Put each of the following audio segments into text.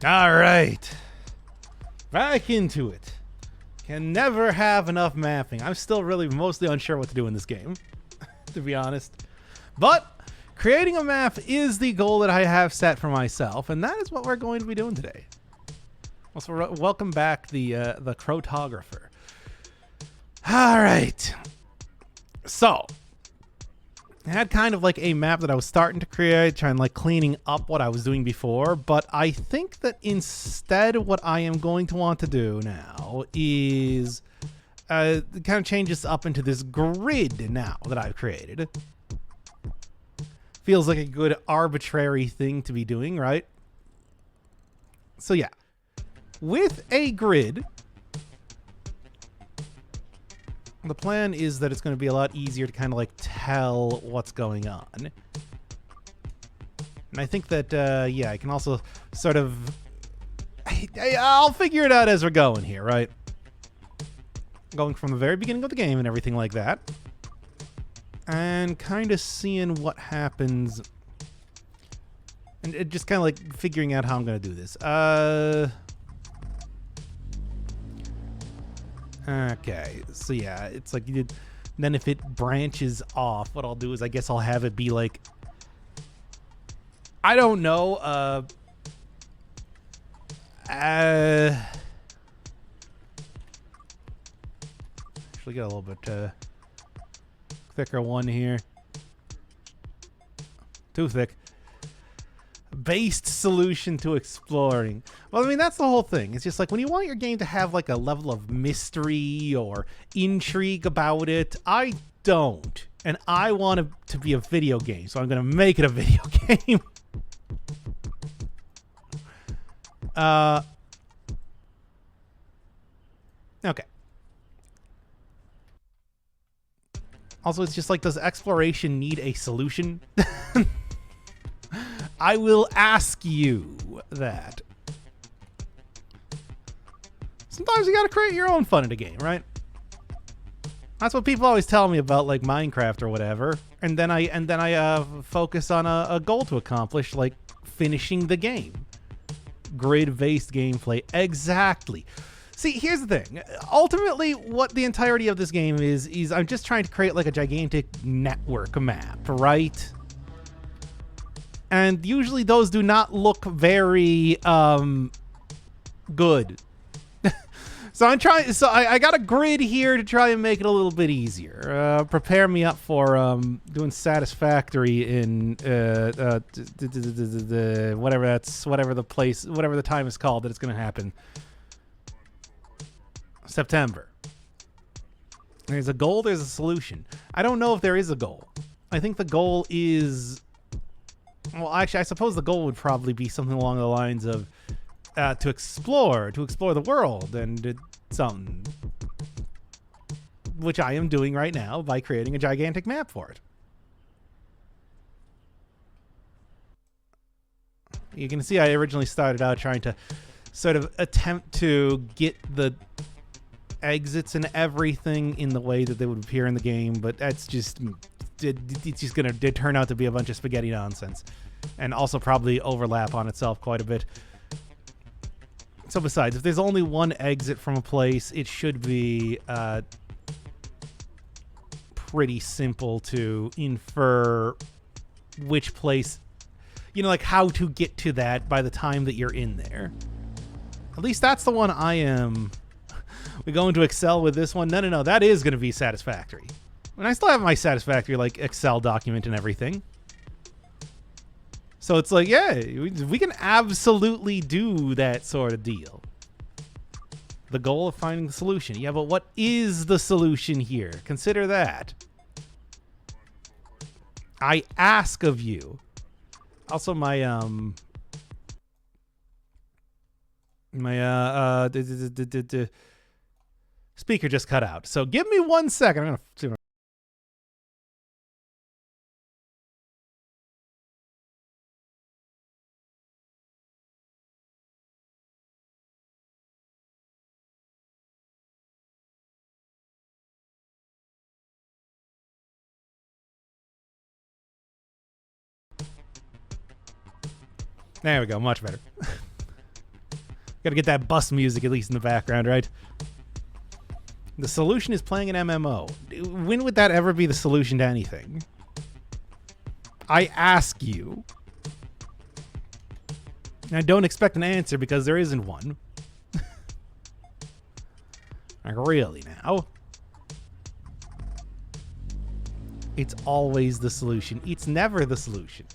All right. Back into it. Can never have enough mapping. I'm still really mostly unsure what to do in this game, to be honest. But creating a map is the goal that I have set for myself, and that is what we're going to be doing today. Also, welcome back the Crotographer. All right. So, I had kind of like a map that I was starting to create, trying like cleaning up what I was doing before, but I think that instead what I am going to want to do now is kind of change this up into this grid now that I've created. Feels like a good arbitrary thing to be doing, right? So yeah, with a grid, the plan is that it's going to be a lot easier to kind of like tell what's going on. And I think that, yeah, I can also sort of... I'll figure it out as we're going here, right? Going from the very beginning of the game and everything like that. And kind of seeing what happens. And just kind of like figuring out how I'm going to do this. Okay, so yeah, it's like you did. Then if it branches off, what I'll do is I guess I'll have it be like, I don't know, actually get a little bit thicker one here. Too thick. Based solution to exploring. Well, I mean, that's the whole thing. It's just like when you want your game to have like a level of mystery or intrigue about it, I don't. And I want it to be a video game, so I'm going to make it a video game. Okay. Also, it's just like, does exploration need a solution? I will ask you that. Sometimes you gotta create your own fun in a game, right? That's what people always tell me about, like Minecraft or whatever. And then I focus on a goal to accomplish, like finishing the game. Grid-based gameplay, exactly. See, here's the thing. Ultimately, what the entirety of this game is I'm just trying to create like a gigantic network map, right? And usually those do not look very good. So I'm trying. So I got a grid here to try and make it a little bit easier. Prepare me up for doing satisfactory in whatever the time is called that it's going to happen. September. There's a goal. There's a solution. I don't know if there is a goal. I think the goal is. Well, actually, I suppose the goal would probably be something along the lines of to explore the world and something, which I am doing right now by creating a gigantic map for it. You can see I originally started out trying to sort of attempt to get the exits and everything in the way that they would appear in the game, but that's just... it's just gonna turn out to be a bunch of spaghetti nonsense, and also probably overlap on itself quite a bit. So besides, if there's only one exit from a place, it should be pretty simple to infer which place, you know, like how to get to that by the time that you're in there. At least that's the one I am. We're going to excel with this one. No, that is going to be satisfactory. And I still have my satisfactory like Excel document and everything. So it's like, yeah, we can absolutely do that sort of deal. The goal of finding the solution. Yeah, but what is the solution here? Consider that. I ask of you. Also, my speaker just cut out. So give me 1 second. I'm gonna see. There we go, much better. Gotta get that bus music at least in the background, right? The solution is playing an MMO. When would that ever be the solution to anything? I ask you. And I don't expect an answer because there isn't one. Like, really now? It's always the solution. It's never the solution.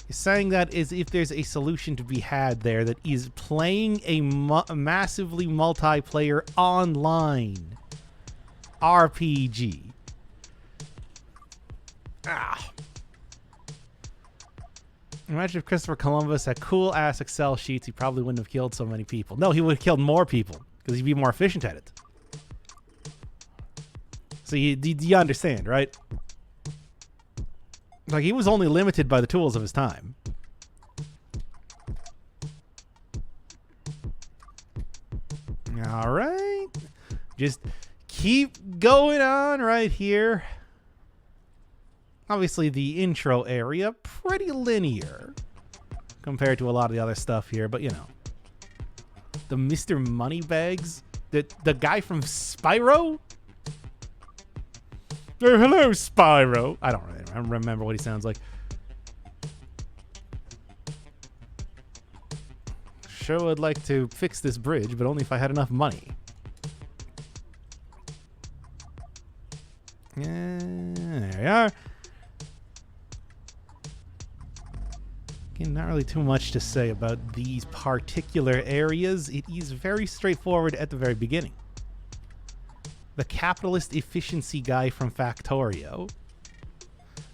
Saying that is if there's a solution to be had there that is playing a massively multiplayer online RPG. Imagine if Christopher Columbus had cool-ass Excel sheets, he probably wouldn't have killed so many people. No, he would have killed more people because he'd be more efficient at it. So you understand, right? Like, he was only limited by the tools of his time. All right. Just keep going on right here. Obviously, the intro area, pretty linear compared to a lot of the other stuff here, but, you know. The Mr. Moneybags, the guy from Spyro? Oh, hello, Spyro. I don't remember what he sounds like. Sure would like to fix this bridge, but only if I had enough money. Yeah, there we are. Again, not really too much to say about these particular areas. It is very straightforward at the very beginning. The capitalist efficiency guy from Factorio.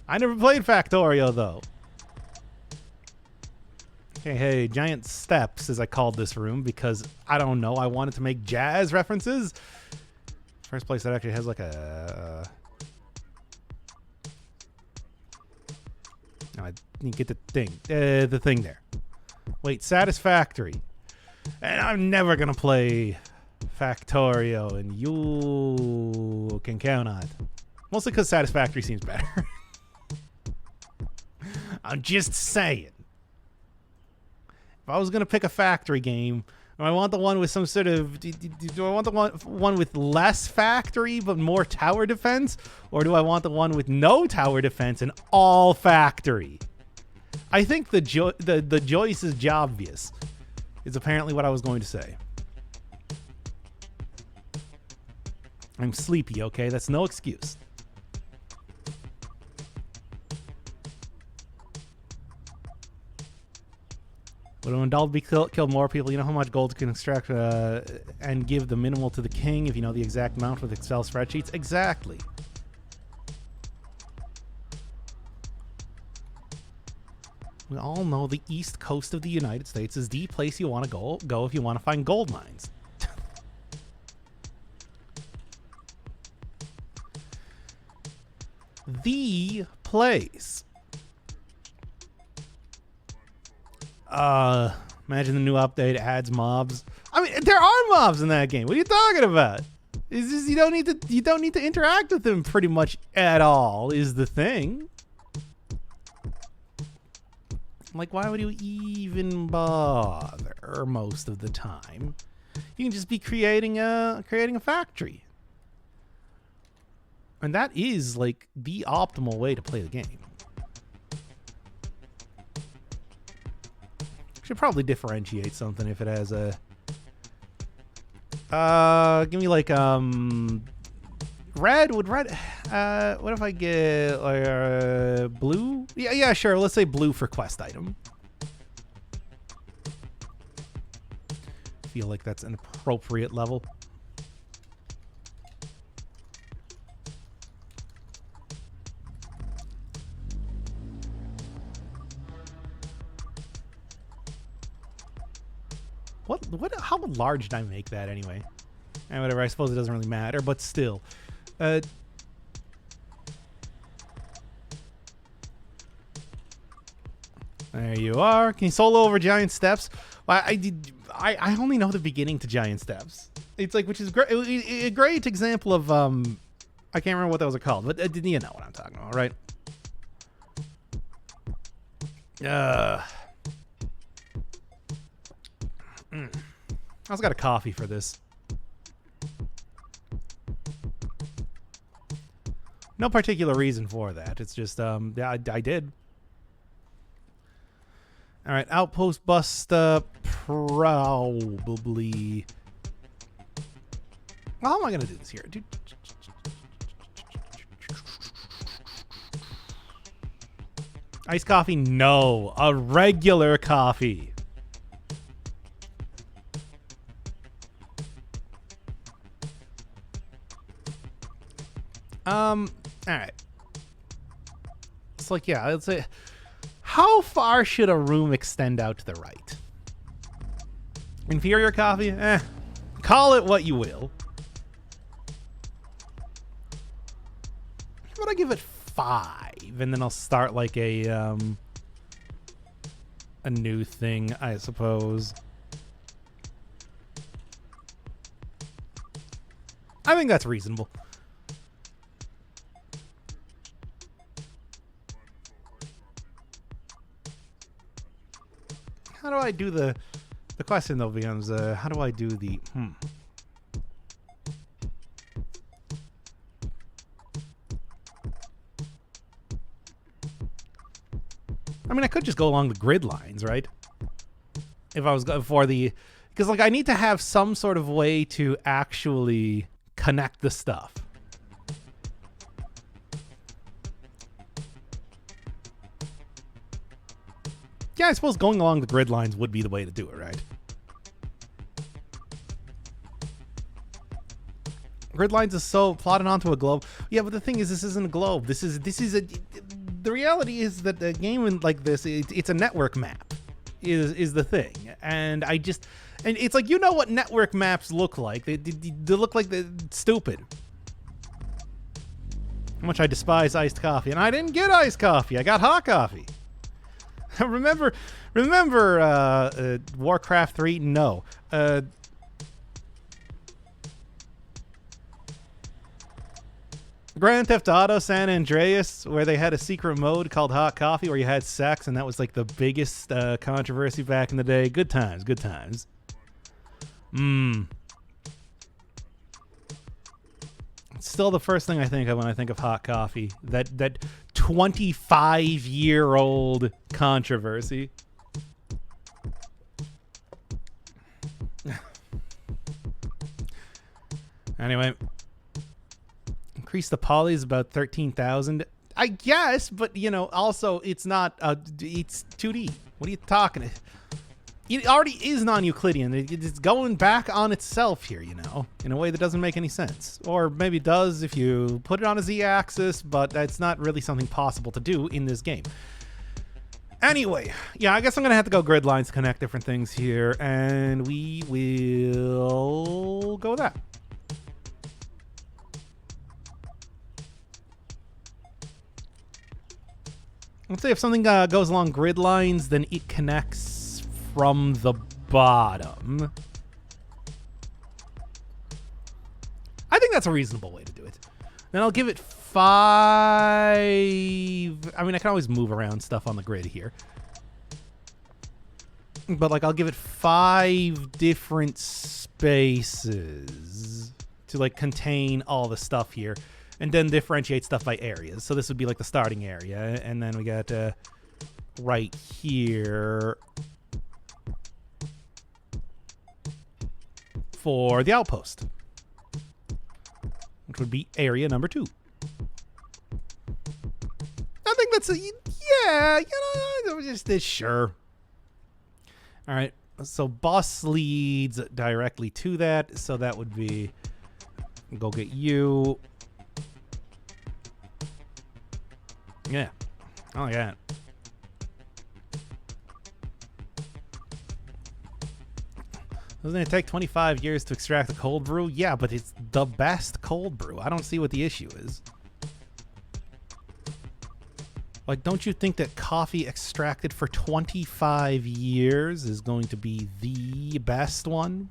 I never played Factorio, though. Okay, hey, Giant Steps, as I called this room, because, I don't know, I wanted to make jazz references. First place that actually has, like, a... No, I didn't get the thing. The thing there. Wait, Satisfactory. And I'm never gonna play Factorio, and you can count on it. Mostly because Satisfactory seems better. I'm just saying. If I was going to pick a factory game, do I want the one with some sort of... Do I want the one with less factory but more tower defense? Or do I want the one with no tower defense and all factory? I think the choice is obvious. Is apparently what I was going to say. I'm sleepy, okay? That's no excuse. But when Dalby killed more people, you know how much gold can extract and give the minimal to the king if you know the exact amount with Excel spreadsheets? Exactly. We all know the east coast of the United States is the place you want to go if you want to find gold mines. The place. Imagine the new update adds mobs. I mean, there are mobs in that game. What are you talking about? It's just you don't need to interact with them pretty much at all is the thing. Like, why would you even bother most of the time? You can just be creating a factory. And that is like the optimal way to play the game. Should probably differentiate something if it has a give me like red. Would red what if I get like blue? Yeah, sure, let's say blue for quest item. Feel like that's an appropriate level. How large did I make that anyway? And whatever, I suppose it doesn't really matter, but still. There you are. Can you solo over Giant Steps? Well, I only know the beginning to Giant Steps. It's like, which is great. A great example of I can't remember what those are called, but you know what I'm talking about, right? I also got a coffee for this. No particular reason for that. It's just, yeah, I did. All right, Outpost Buster, probably. Well, how am I going to do this here? Dude. Iced coffee? No. A regular coffee. All right. It's like, yeah, let's say, how far should a room extend out to the right? Inferior coffee? Call it what you will. How about I give it 5, and then I'll start like a new thing, I suppose. I think that's reasonable. How do I do the question though becomes how do I do the I mean, I could just go along the grid lines, right? If I was going for the, because like I need to have some sort of way to actually connect the stuff. Yeah, I suppose going along the grid lines would be the way to do it, right? Grid lines is so plotted onto a globe. Yeah, but the thing is, this isn't a globe. This is a. The reality is that the game like this, it's a network map, is the thing, and it's like, you know what network maps look like. They look like they're stupid. How much I despise iced coffee, and I didn't get iced coffee. I got hot coffee. remember Warcraft 3? No. Grand Theft Auto San Andreas, where they had a secret mode called Hot Coffee where you had sex, and that was like the biggest controversy back in the day. Good times, good times. It's still the first thing I think of when I think of hot coffee. That 25-year-old controversy. Anyway, increase the polys about 13,000. I guess, but you know, also it's not. It's 2D. What are you talking? It already is non-Euclidean. It's going back on itself here, you know, in a way that doesn't make any sense. Or maybe it does if you put it on a z-axis, but that's not really something possible to do in this game. Anyway, yeah, I guess I'm going to have to go grid lines to connect different things here, and we will go with that. Let's say if something goes along grid lines, then it connects from the bottom. I think that's a reasonable way to do it. Then I'll give it 5. I mean, I can always move around stuff on the grid here. But like, I'll give it 5 different spaces to like contain all the stuff here. And then differentiate stuff by areas. So this would be like the starting area. And then we got right here for the outpost, which would be area number 2. I think that's yeah, you know, just sure. All right, so boss leads directly to that. So that would be, go get you. Yeah. Oh, yeah. Doesn't it take 25 years to extract a cold brew? Yeah, but it's the best cold brew. I don't see what the issue is. Like, don't you think that coffee extracted for 25 years is going to be the best one?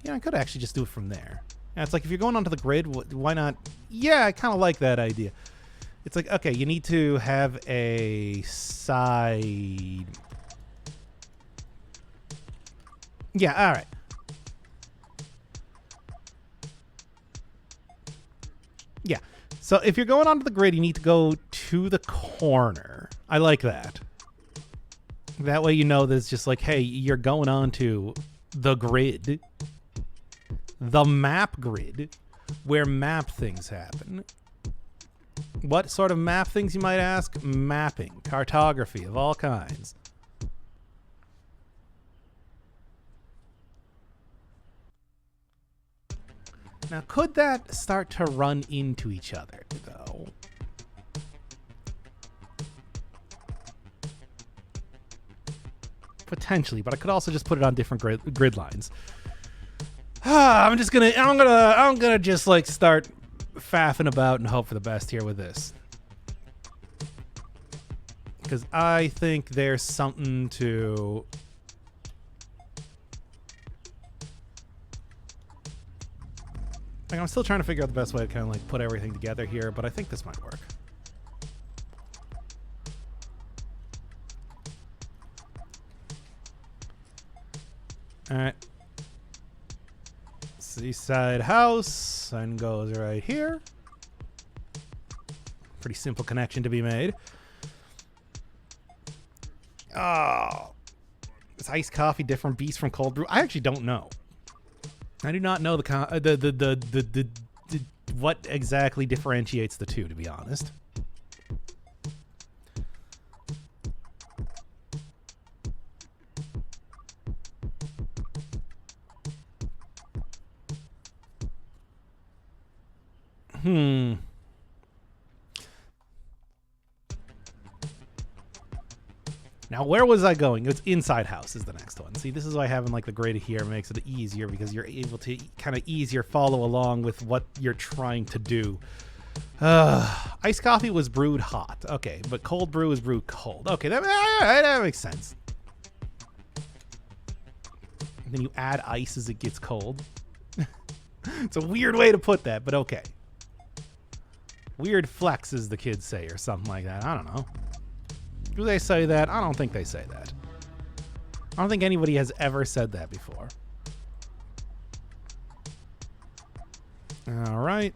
Yeah, I could actually just do it from there. Yeah, it's like if you're going onto the grid, why not? Yeah, I kind of like that idea. It's like, okay, you need to have a side. Yeah, all right. Yeah. So if you're going onto the grid, you need to go to the corner. I like that. That way you know that it's just like, hey, you're going on to the grid. The map grid, where map things happen. What sort of map things, you might ask? Mapping, cartography of all kinds. Now, could that start to run into each other, though? Potentially, but I could also just put it on different grid lines. I'm gonna just like start faffing about and hope for the best here with this, because I think there's something to. Like, I'm still trying to figure out the best way to kind of like put everything together here, but I think this might work. All right. Seaside house. Sign goes right here. Pretty simple connection to be made. Oh. Is iced coffee different beast from cold brew? I actually don't know. I do not know the what exactly differentiates the two, to be honest. Now, where was I going? It's inside house is the next one. See, this is why having like the grid here makes it easier, because you're able to kind of easier follow along with what you're trying to do. Iced coffee was brewed hot. Okay, but cold brew is brewed cold. Okay, that makes sense. And then you add ice as it gets cold. It's a weird way to put that, but okay. Weird flex, as the kids say, or something like that. I don't know. Do they say that? I don't think they say that. I don't think anybody has ever said that before. All right.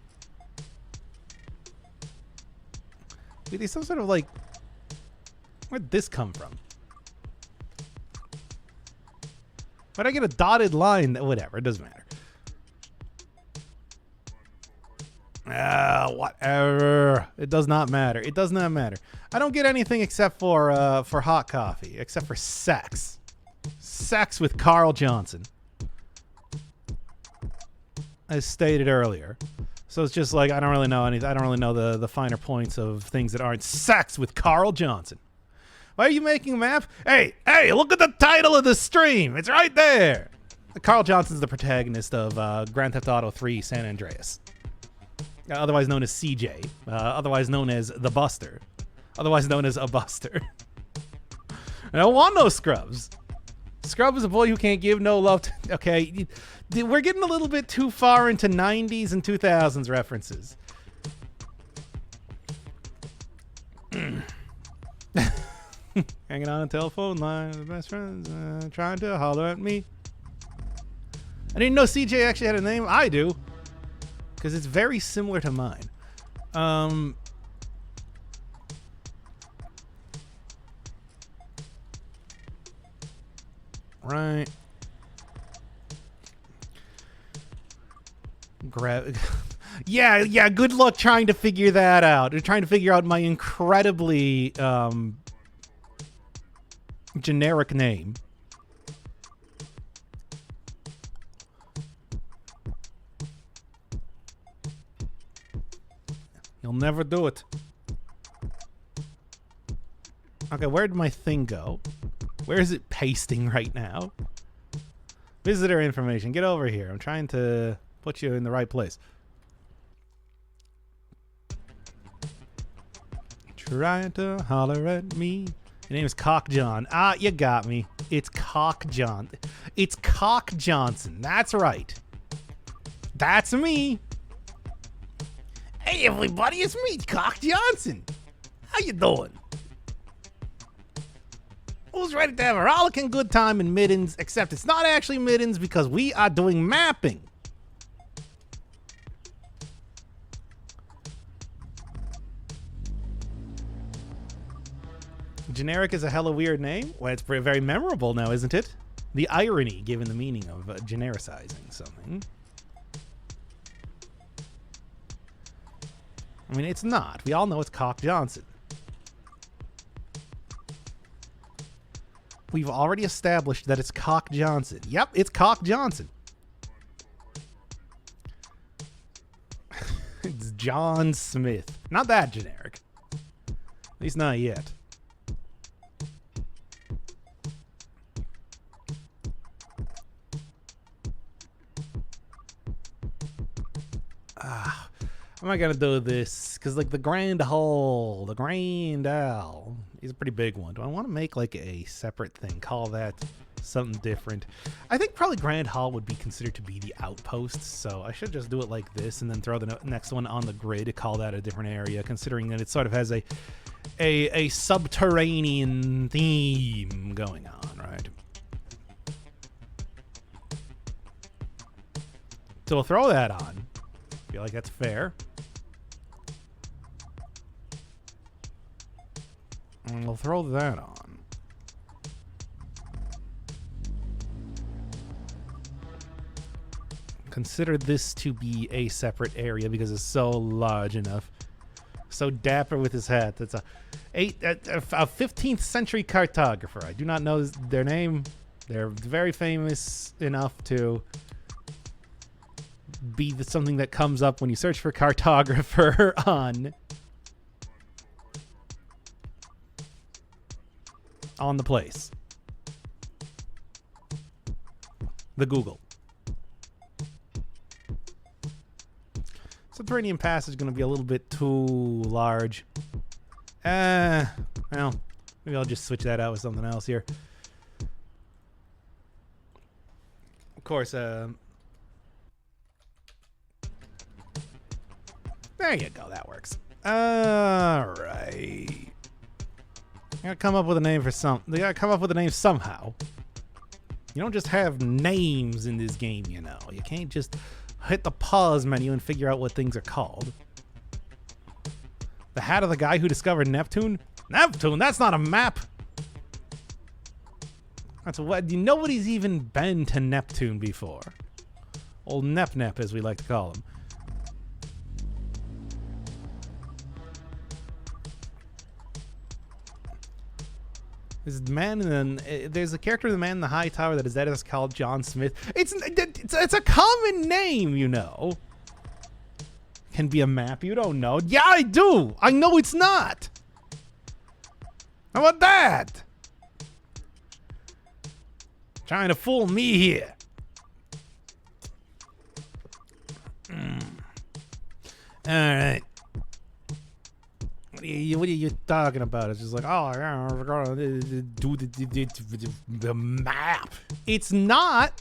Wait, there's some sort of like... Where'd this come from? Why'd I get a dotted line? Whatever, it doesn't matter. Whatever. It does not matter. It does not matter. I don't get anything except for hot coffee, except for sex. Sex with Carl Johnson, as stated earlier. So it's just like I don't really know anything. I don't really know the finer points of things that aren't sex with Carl Johnson. Why are you making a map? Hey, look at the title of the stream. It's right there. Carl Johnson's the protagonist of Grand Theft Auto 3 San Andreas. Otherwise known as CJ, otherwise known as the Buster, otherwise known as a Buster. I don't want no Scrubs. Scrub is a boy who can't give no love to... Okay, we're getting a little bit too far into 90s and 2000s references. Hanging on a telephone line with best friends, trying to holler at me. I didn't know CJ actually had a name. I do. Because it's very similar to mine. Right. Yeah, good luck trying to figure that out. Or trying to figure out my incredibly generic name. You'll never do it. Okay, where'd my thing go? Where is it pasting right now? Visitor information. Get over here. I'm trying to put you in the right place. Trying to holler at me. Your name is Cock John. Ah, you got me. It's Cock John. It's Cock Johnson. That's right. That's me. Hey everybody, it's me, Cock Johnson. How you doing? Who's ready to have a rollicking good time in Middens? Except it's not actually Middens because we are doing mapping. Generic is a hella weird name. Well, it's very memorable now, isn't it? The irony given the meaning of genericizing something. I mean, it's not. We all know it's Cock Johnson. We've already established that it's Cock Johnson. Yep, it's Cock Johnson. It's John Smith. Not that generic. At least not yet. How am I gonna do this? Because like the Grand Hole, the Grand Owl is a pretty big one. Do I want to make like a separate thing? Call that something different? I think probably Grand Hall would be considered to be the outpost, so I should just do it like this and then throw the next one on the grid to call that a different area, considering that it sort of has a subterranean theme going on, right? So we'll throw that on. I feel like that's fair. And we'll throw that on. Consider this to be a separate area because it's so large enough. So dapper with his hat. That's a 15th century cartographer. I do not know their name. They're very famous enough to be something that comes up when you search for cartographer on the place. The Google. Subterranean passage is going to be a little bit too large. Well, maybe I'll just switch that out with something else here. Of course, there you go, that works. Alright. Gotta come up with a name for something. They gotta come up with a name somehow. You don't just have names in this game, you know. You can't just hit the pause menu and figure out what things are called. The hat of the guy who discovered Neptune? Neptune? That's not a map! That's what. Nobody's even been to Neptune before. Old Nep, as we like to call him. This man, and then there's a character in the Man in the High Tower that is called John Smith. It's a common name, you know. Can be a map you don't know. Yeah, I do. I know it's not. How about that? Trying to fool me here. All right. What are you talking about? It's just like, oh, yeah, we're gonna do the map. It's not.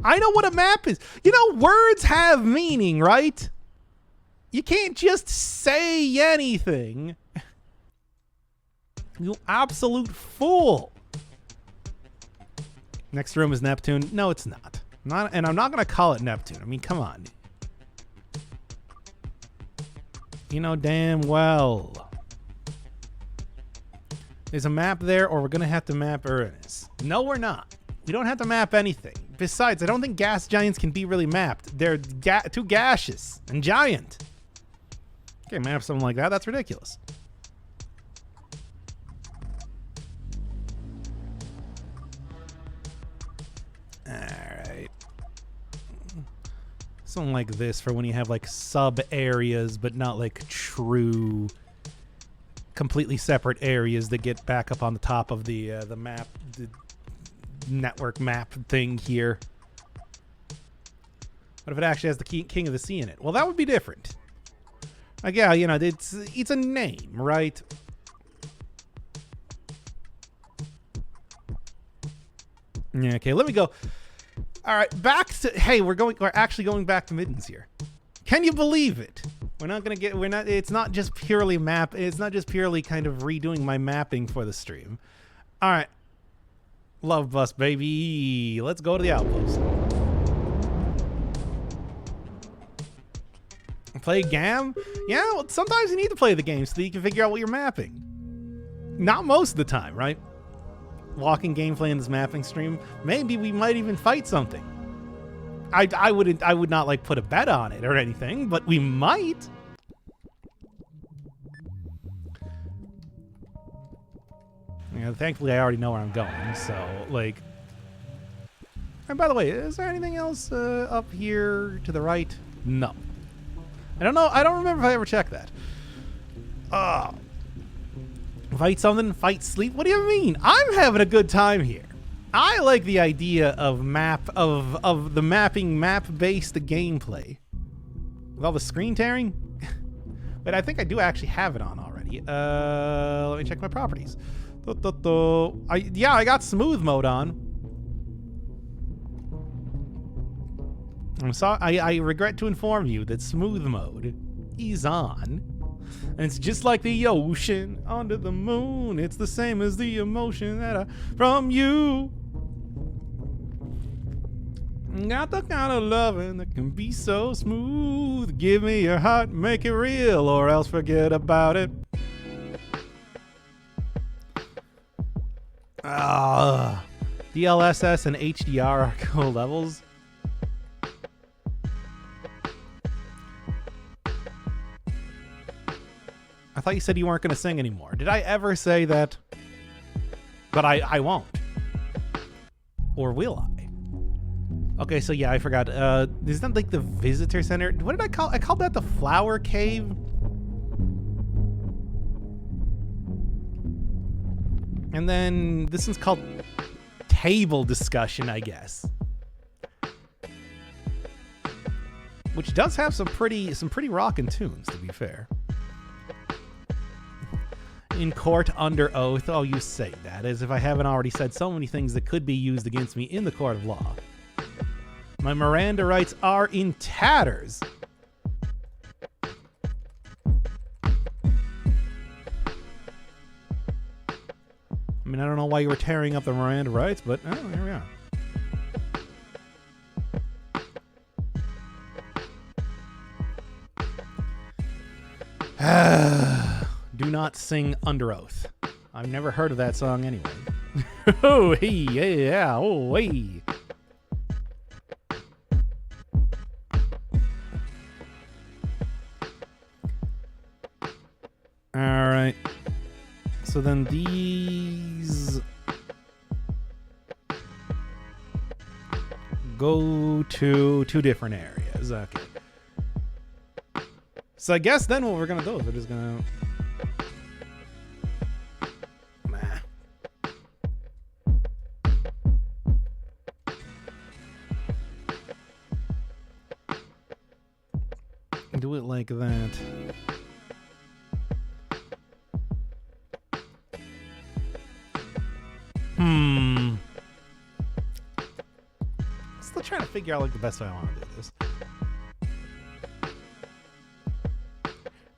I know what a map is. You know, words have meaning, right? You can't just say anything. You absolute fool. Next room is Neptune. No, it's not. And I'm not gonna call it Neptune. I mean, come on. You know damn well. There's a map there, or we're going to have to map Uranus. No, we're not. We don't have to map anything. Besides, I don't think gas giants can be really mapped. They're too gaseous and giant. Okay, map something like that. That's ridiculous. Alright. Something like this for when you have like sub-areas, but not like true completely separate areas that get back up on the top of the map, the network map thing here. What if it actually has the King of the Sea in it? Well, that would be different. Like, yeah, you know, it's a name, right? Yeah, okay, let me go. All right, back to, hey, we're actually going back to Middens here. Can you believe it? We're not gonna get. We're not. It's not just purely map. It's not just purely kind of redoing my mapping for the stream. All right. Love bus, baby. Let's go to the outpost. Play GAM? Yeah, well, sometimes you need to play the game so that you can figure out what you're mapping. Not most of the time, right? Walking gameplay in this mapping stream. Maybe we might even fight something. I would not like put a bet on it or anything, but we might. Yeah, thankfully I already know where I'm going, so like. And by the way, is there anything else up here to the right? No. I don't know. I don't remember if I ever checked that. Fight something, fight sleep. What do you mean? I'm having a good time here. I like the idea of the mapping map-based gameplay. With all the screen tearing. But I think I do actually have it on already. Let me check my properties. Yeah, I got smooth mode on. I'm sorry, I regret to inform you that smooth mode is on. And it's just like the ocean under the moon. It's the same as the emotion that I from you. Got the kind of loving that can be so smooth. Give me your heart, make it real, or else forget about it. DLSS and HDR are cool levels. I thought you said you weren't going to sing anymore. Did I ever say that? But I won't. Or will I? Okay, so yeah, I forgot. Isn't that like the visitor center? What did I call? I called that the flower cave. And then this one's called table discussion, I guess. Which does have some pretty rockin' tunes, to be fair. In court under oath. Oh, you say that as if I haven't already said so many things that could be used against me in the court of law. My Miranda rights are in tatters. I mean, I don't know why you were tearing up the Miranda rights, but oh, here we are. Do not sing under oath. I've never heard of that song anyway. Oh, hey, yeah, oh, hey. All right. So then these go to two different areas. Okay. So I guess then what we're going to do is we're just going to... do it like that. Still trying to figure out like the best way I want to do this. I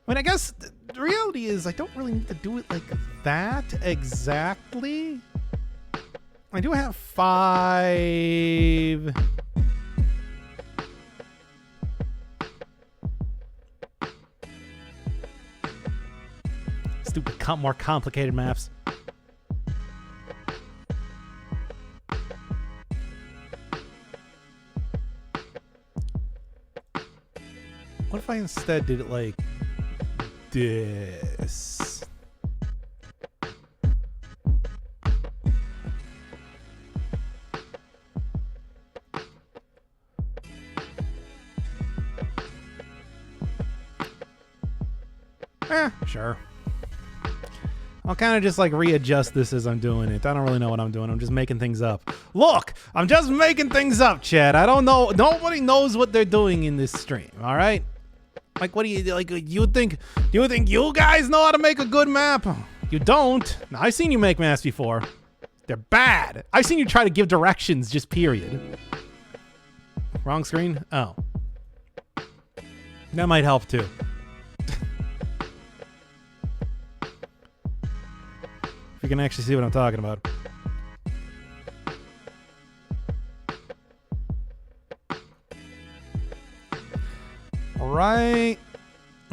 mean, I guess the reality is I don't really need to do it like that exactly. I do have 5... stupid, more complicated maps. What if I instead did it like this? Sure. I'll kind of just like readjust this as I'm doing it. I don't really know what I'm doing. I'm just making things up. Look, I'm just making things up, Chad. I don't know. Nobody knows what they're doing in this stream. All right. Like, what do you like? You think you guys know how to make a good map? You don't. Now, I've seen you make maps before. They're bad. I've seen you try to give directions, just period. Wrong screen? Oh. That might help too. If you can actually see what I'm talking about. All right.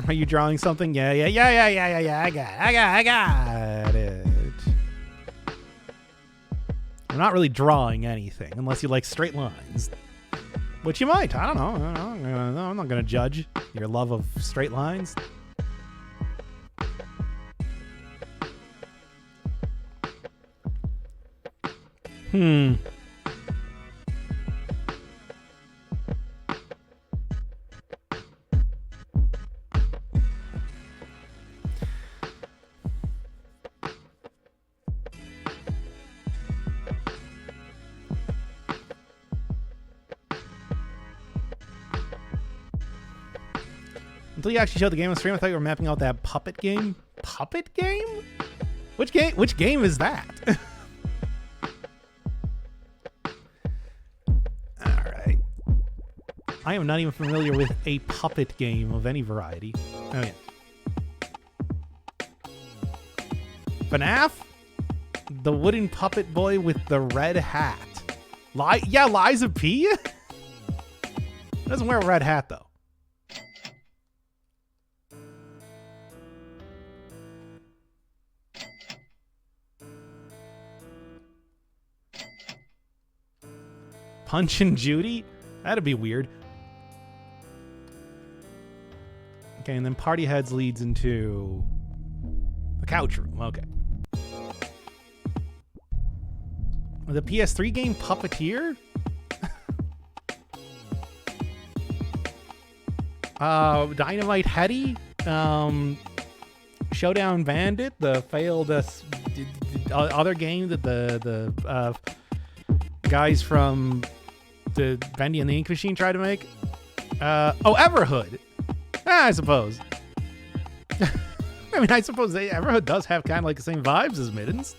Are you drawing something? Yeah. I got it. I'm not really drawing anything unless you like straight lines. Which you might. I don't know. I'm not going to judge your love of straight lines. Until you actually showed the game on stream, I thought you were mapping out that puppet game. Puppet game? Which game is that? Alright. I am not even familiar with a puppet game of any variety. Oh yeah. FNAF? The wooden puppet boy with the red hat. Liza P? Doesn't wear a red hat though. Punch and Judy? That'd be weird. Okay, and then Party Heads leads into the couch room. Okay. The PS3 game Puppeteer? Dynamite Heady? Showdown Bandit? The failed other game that the guys from the Bendy and the Ink Machine tried to make. Everhood. I suppose. I mean, I suppose Everhood does have kind of like the same vibes as Middens.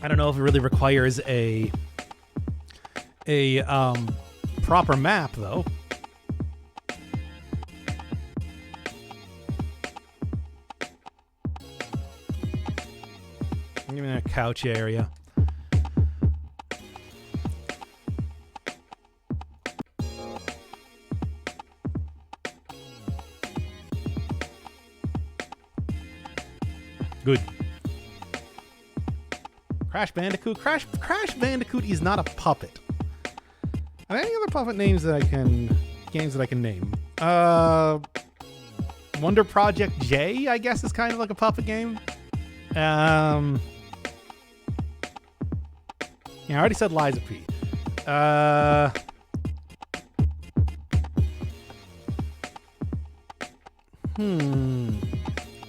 I don't know if it really requires a proper map though. Give me that couch area. Good. Crash Bandicoot. Crash Bandicoot is not a puppet. Are there any other puppet names that games that I can name? Wonder Project J, I guess, is kind of like a puppet game. Yeah, I already said Liza P.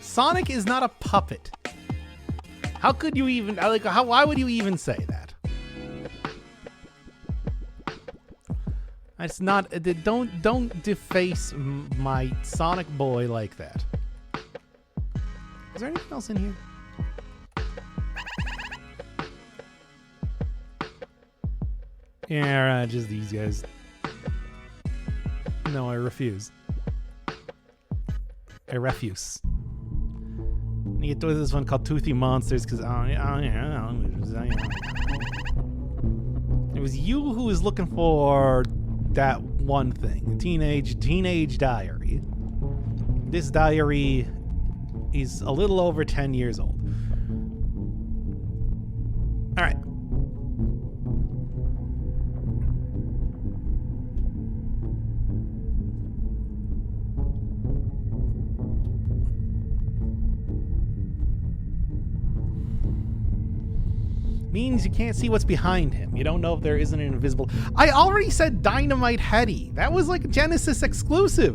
Sonic is not a puppet. How could you even why would you even say that? It's not. Don't deface my Sonic boy like that. Is there anything else in here? Yeah, just these guys. No, I refuse. I refuse. You get to this one called Toothy Monsters because it was you who was looking for that one thing, teenage diary. This diary is a little over 10 years old. All right. Means you can't see what's behind him. You don't know if there isn't an invisible. I already said Dynamite Heady. That was like a Genesis exclusive.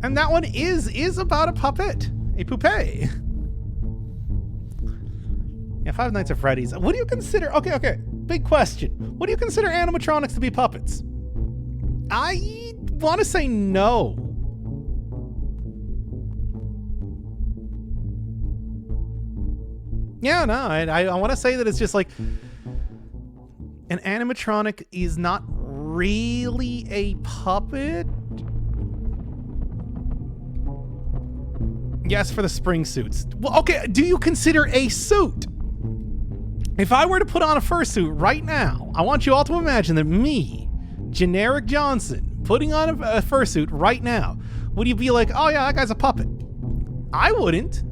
And that one is about a puppet. A poupée. Yeah, Five Nights at Freddy's. What do you consider? Okay. Big question. What do you consider animatronics to be puppets? I want to say no. Yeah, no, I want to say that it's just like an animatronic is not really a puppet. Yes, for the spring suits. Well, okay, do you consider a suit? If I were to put on a fursuit right now, I want you all to imagine that me, Generic Johnson, putting on a fursuit right now, would you be like, oh yeah, that guy's a puppet? I wouldn't.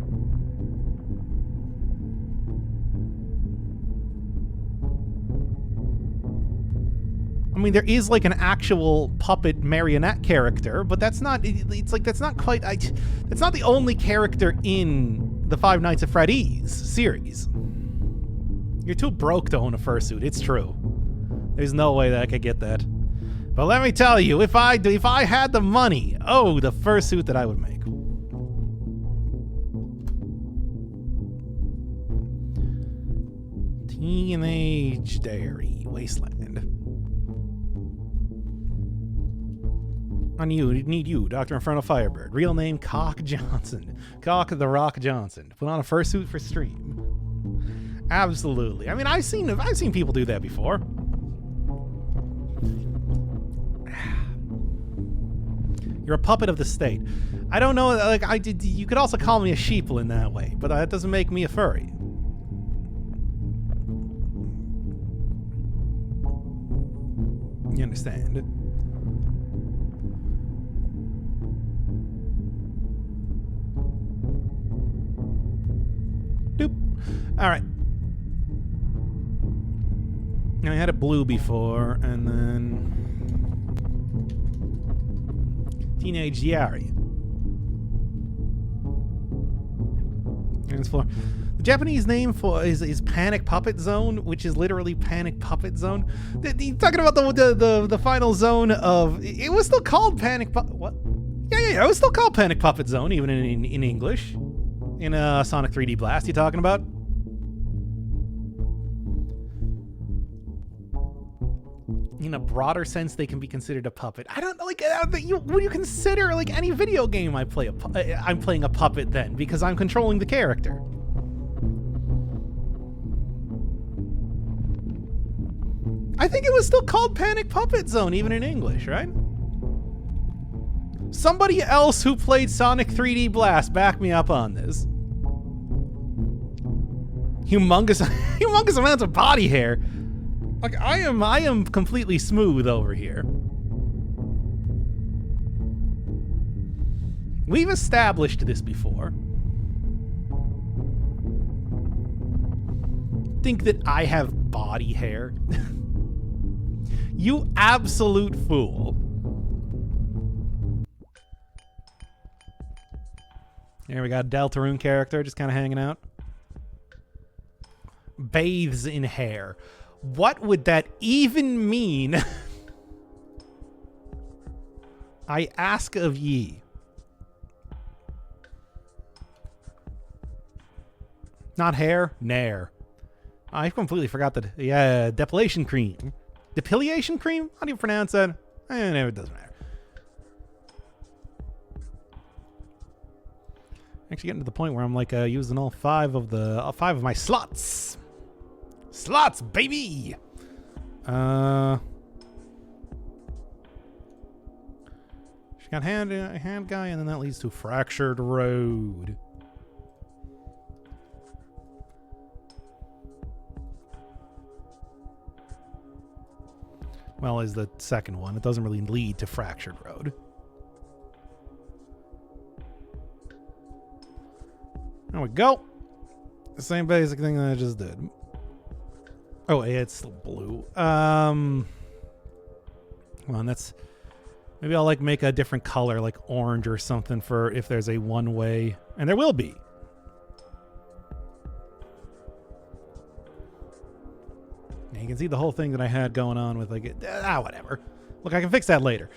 I mean, there is like an actual puppet marionette character, but that's not, it's like, that's not quite, that's not the only character in the Five Nights at Freddy's series. You're too broke to own a fursuit, it's true. There's no way that I could get that. But let me tell you, if I had the money, oh, the fursuit that I would make. Teenage Dairy Wasteland. On you, need you, Dr. Inferno Firebird. Real name, Cock Johnson. Cock the Rock Johnson. Put on a fursuit for stream. Absolutely. I mean, I've seen people do that before. You're a puppet of the state. I don't know, like, you could also call me a sheeple in that way, but that doesn't make me a furry. You understand? Doop. All right. I had it blue before, and then Teenage Yari. The Japanese name for is Panic Puppet Zone, which is literally Panic Puppet Zone. You talking about the final zone of it was still called Panic what? Yeah, it was still called Panic Puppet Zone, even in English. In Sonic 3D Blast, you talking about? In a broader sense, they can be considered a puppet. I don't like. Would you consider like any video game I play? I'm playing a puppet then because I'm controlling the character. I think it was still called Panic Puppet Zone, even in English, right? Somebody else who played Sonic 3D Blast, back me up on this. Humongous amounts of body hair. Like I am completely smooth over here. We've established this before. Think that I have body hair? You absolute fool. There we got a Deltarune character just kind of hanging out. Bathes in hair. What would that even mean? I ask of ye. Not hair? Nair. I completely forgot that. Yeah, depilation cream. Depilation cream? How do you pronounce that? No, it doesn't matter. Actually getting to the point where I'm like using all five of my slots. Slots, baby! She got hand guy, and then that leads to Fractured Road. Well, is the second one. It doesn't really lead to Fractured Road. There we go. The same basic thing that I just did. Oh, yeah, it's still blue. Come on, that's... Maybe I'll, like, make a different color, like orange or something for if there's a one-way. And there will be. Yeah, you can see the whole thing that I had going on with, like... whatever. Look, I can fix that later.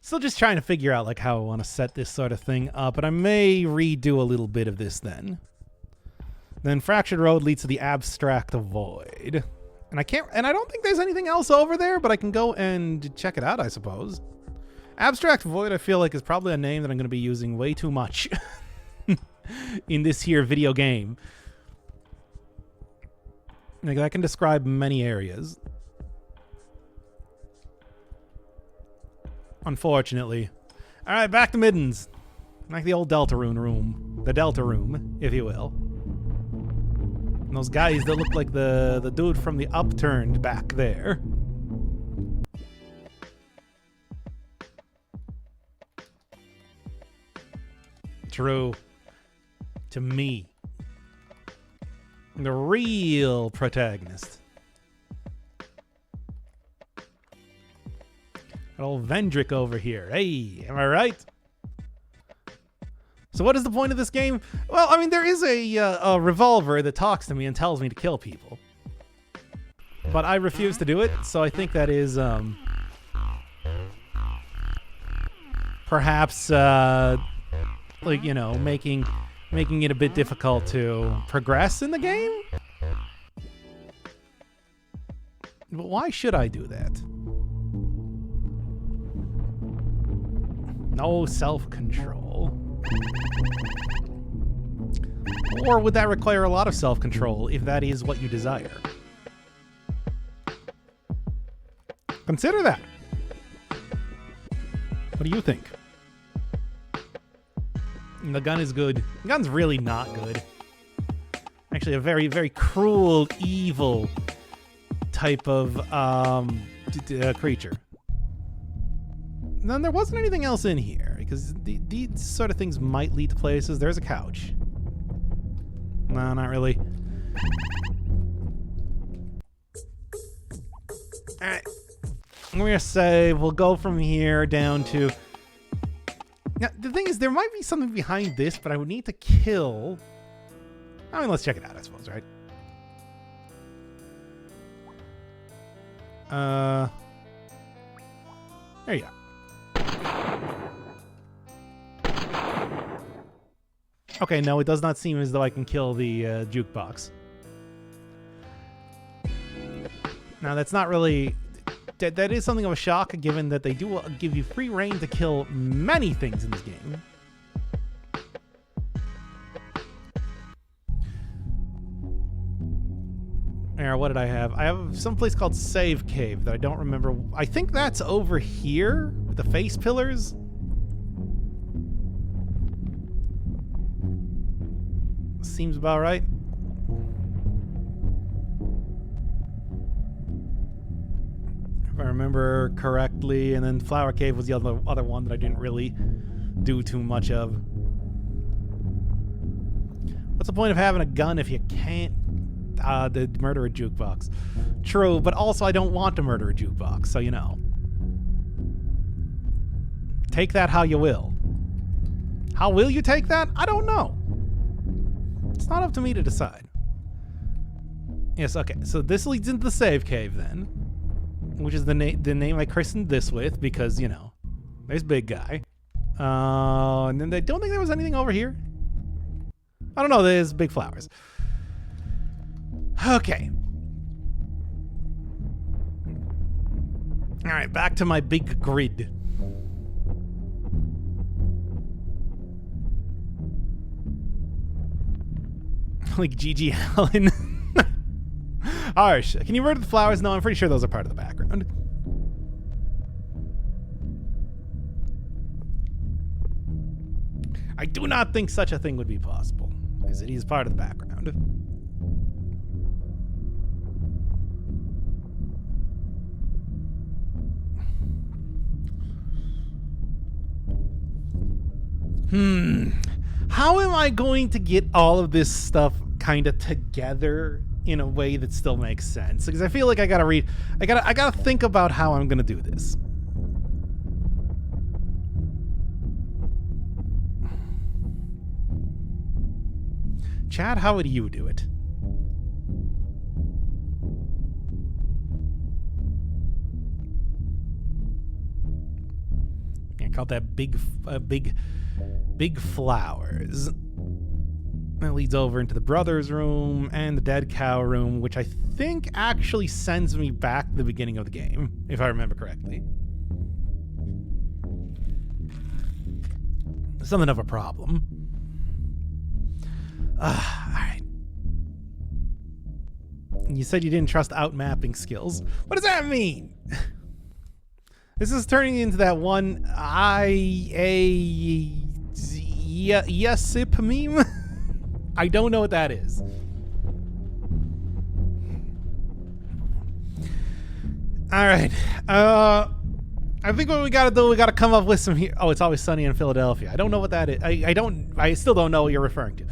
Still just trying to figure out like how I want to set this sort of thing up, but I may redo a little bit of this then. Then Fractured Road leads to the Abstract Void. And I don't think there's anything else over there, but I can go and check it out, I suppose. Abstract Void, I feel like, is probably a name that I'm going to be using way too much. in this here video game. Like, that can describe many areas. Unfortunately. Alright, back to Middens. Like the old Deltarune room. The Delta room, if you will. And those guys that look like the dude from the Upturned back there. True. To me. The real protagonist. Old Vendrick over here. Hey, am I right? So what is the point of this game? Well, I mean, there is a revolver that talks to me and tells me to kill people. But I refuse to do it, so I think that is, perhaps, like, you know, making it a bit difficult to progress in the game? But why should I do that? No self-control. Or would that require a lot of self-control if that is what you desire? Consider that. What do you think? The gun is good. The gun's really not good. Actually, a very, very cruel, evil type of creature. And then there wasn't anything else in here, because these sort of things might lead to places. There's a couch. No, not really. Alright. I'm going to say we'll go from here down to... Now, the thing is, there might be something behind this, but I would need to kill... I mean, let's check it out, I suppose, right? There you go. Okay, no, it does not seem as though I can kill the jukebox. Now, that's not really... That is something of a shock, given that they do give you free reign to kill many things in this game. There, what did I have? I have some place called Save Cave that I don't remember. I think that's over here with the face pillars. Seems about right. If I remember correctly, and then Flower Cave was the other one that I didn't really do too much of. What's the point of having a gun if you can't murder a jukebox? True, but also I don't want to murder a jukebox, so you know. Take that how you will. How will you take that? I don't know. It's not up to me to decide. Yes, okay, so this leads into the Save Cave then, which is the name I christened this with because, you know, there's Big Guy. And then I don't think there was anything over here. I don't know, there's big flowers. Okay. All right, back to my big grid. Like G.G. Allen. Harsh. Can you murder the flowers? No, I'm pretty sure those are part of the background. I do not think such a thing would be possible, because it is part of the background. How am I going to get all of this stuff kind of together in a way that still makes sense? Because I feel like I gotta think about how I'm gonna do this. Chad, how would you do it? I call that big flowers. That leads over into the brothers' room and the dead cow room, which I think actually sends me back to the beginning of the game, if I remember correctly. Something of a problem. Alright. You said you didn't trust outmapping skills. What does that mean? This is turning into that one Yesip meme. I don't know what that is. Alright. I think what we gotta do, we gotta come up with some here. Oh, It's Always Sunny in Philadelphia. I don't know what that is. I still don't know what you're referring to.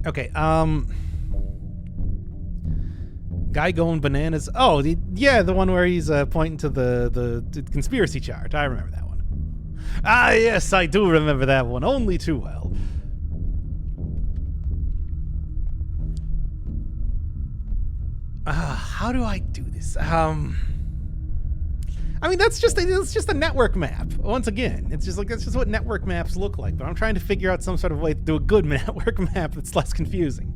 Okay, guy going bananas. Oh, yeah, the one where he's pointing to the conspiracy chart. I remember that one. Ah, yes, I do remember that one, only too well. How do I do this? I mean, it's just a network map. Once again, it's just what network maps look like. But I'm trying to figure out some sort of way to do a good network map that's less confusing.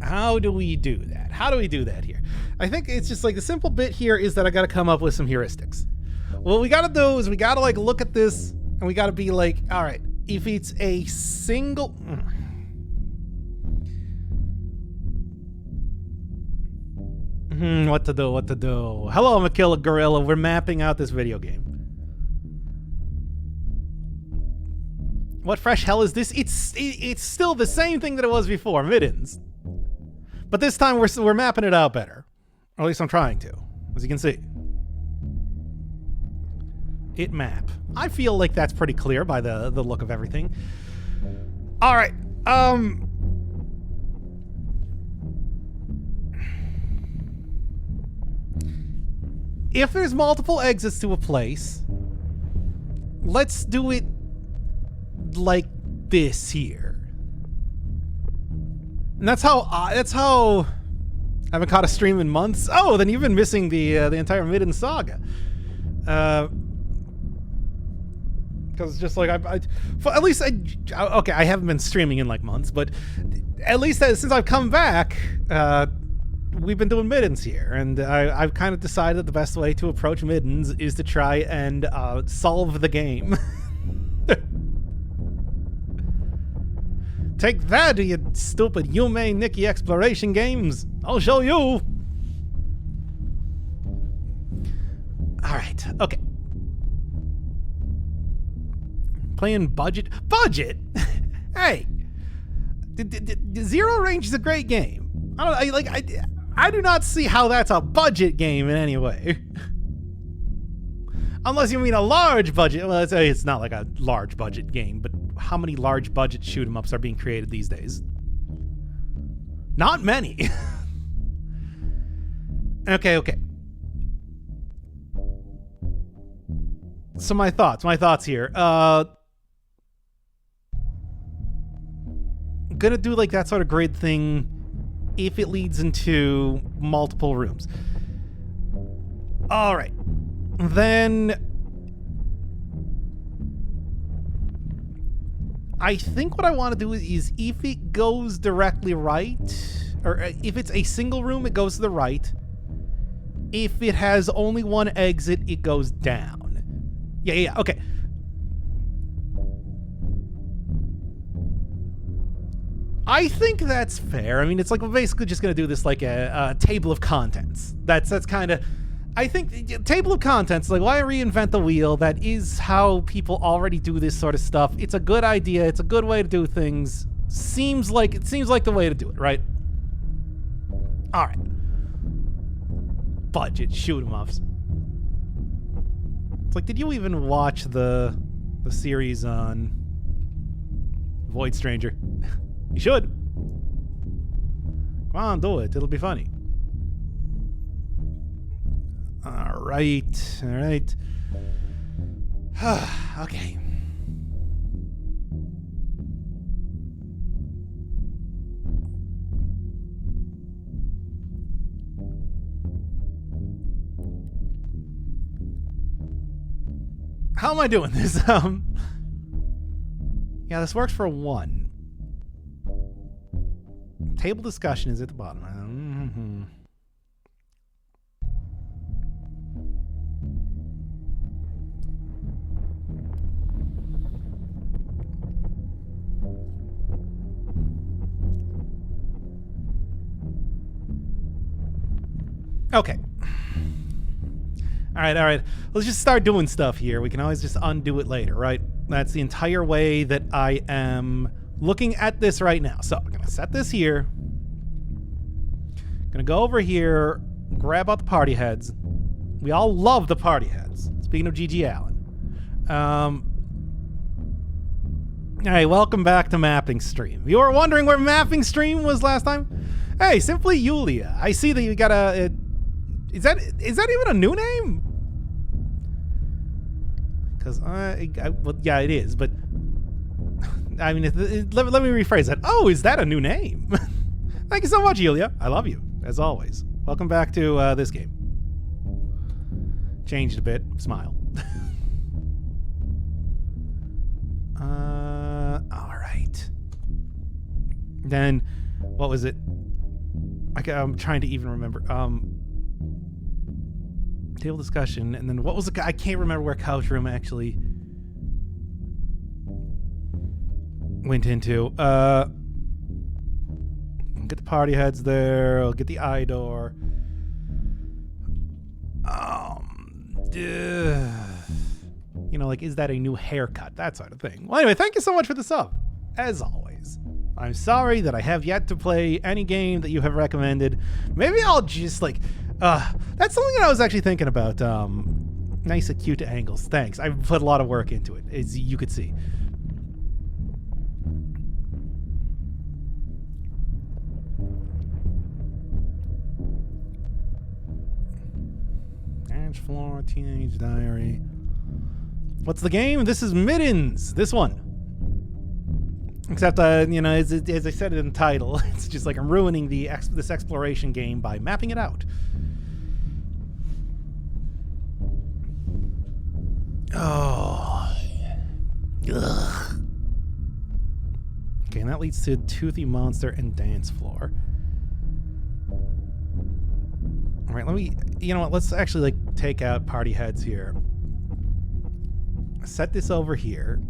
How do we do that? How do we do that here? I think it's just like the simple bit here is that I got to come up with some heuristics. What we got to do is we got to like look at this and we got to be like, all right, if it's a single. What to do? What to do? Hello, Makilla Gorilla. We're mapping out this video game. What fresh hell is this? It's still the same thing that it was before, Middens. But this time we're mapping it out better. Or at least I'm trying to, as you can see. It map. I feel like that's pretty clear by the look of everything. All right. If there's multiple exits to a place, let's do it like this here. And that's how I haven't caught a stream in months. Oh, then you've been missing the entire Midden saga. Because it's just like at least okay, I haven't been streaming in like months, but at least since I've come back, we've been doing middens here, and I've kind of decided the best way to approach middens is to try and solve the game. Take that, you stupid Yume Nikki exploration games. I'll show you. All right, okay. Playing budget? Hey, Zero Range is a great game. I do not see how that's a budget game in any way. Unless you mean a large budget. Well, it's not like a large budget game, but how many large budget shoot 'em ups are being created these days? Not many. Okay. So my thoughts here. Gonna do like that sort of grid thing if it leads into multiple rooms. All right. Then I think what I want to do is if it goes directly right, or if it's a single room, it goes to the right. If it has only one exit, it goes down. Yeah, okay. I think that's fair. I mean, it's like we're basically just going to do this like a table of contents. That's kind of... I think table of contents, like why reinvent the wheel? That is how people already do this sort of stuff. It's a good idea. It's a good way to do things. Seems like the way to do it, right? All right. Budget shoot 'em ups. It's like, did you even watch the series on Void Stranger? You should. Come on, do it. It'll be funny. All right. Okay. How am I doing this? Yeah, this works for one. Table discussion is at the bottom. Okay. All right. Let's just start doing stuff here. We can always just undo it later, right? That's the entire way that I am looking at this right now. So I'm gonna set this here. Gonna go over here, grab out the party heads. We all love the party heads. Speaking of GG Allen. All right, welcome back to Mapping Stream. You were wondering where Mapping Stream was last time? Hey, Simply Yulia. I see that you got a... Is that even a new name? Because well, yeah, it is. But I mean, let me rephrase that. Oh, is that a new name? Thank you so much, Yulia. I love you as always. Welcome back to this game. Changed a bit. Smile. All right. Then, what was it? I'm trying to even remember. Table discussion, and then what was the? I can't remember where Couch Room actually went into. Get the party heads there. I'll get the eye door. You know, like, is that a new haircut? That sort of thing. Well, anyway, thank you so much for the sub, as always. I'm sorry that I have yet to play any game that you have recommended. Maybe I'll just, like, that's something that I was actually thinking about. Nice acute angles. Thanks. I've put a lot of work into it, as you could see. Dance Floor, Teenage Diary. What's the game? This is Middens. This one. Except, you know, as I said in the title, it's just like I'm ruining this exploration game by mapping it out. Oh. Ugh. Okay, and that leads to Toothy Monster and Dance Floor. All right, you know what, let's actually, like, take out party heads here. Set this over here.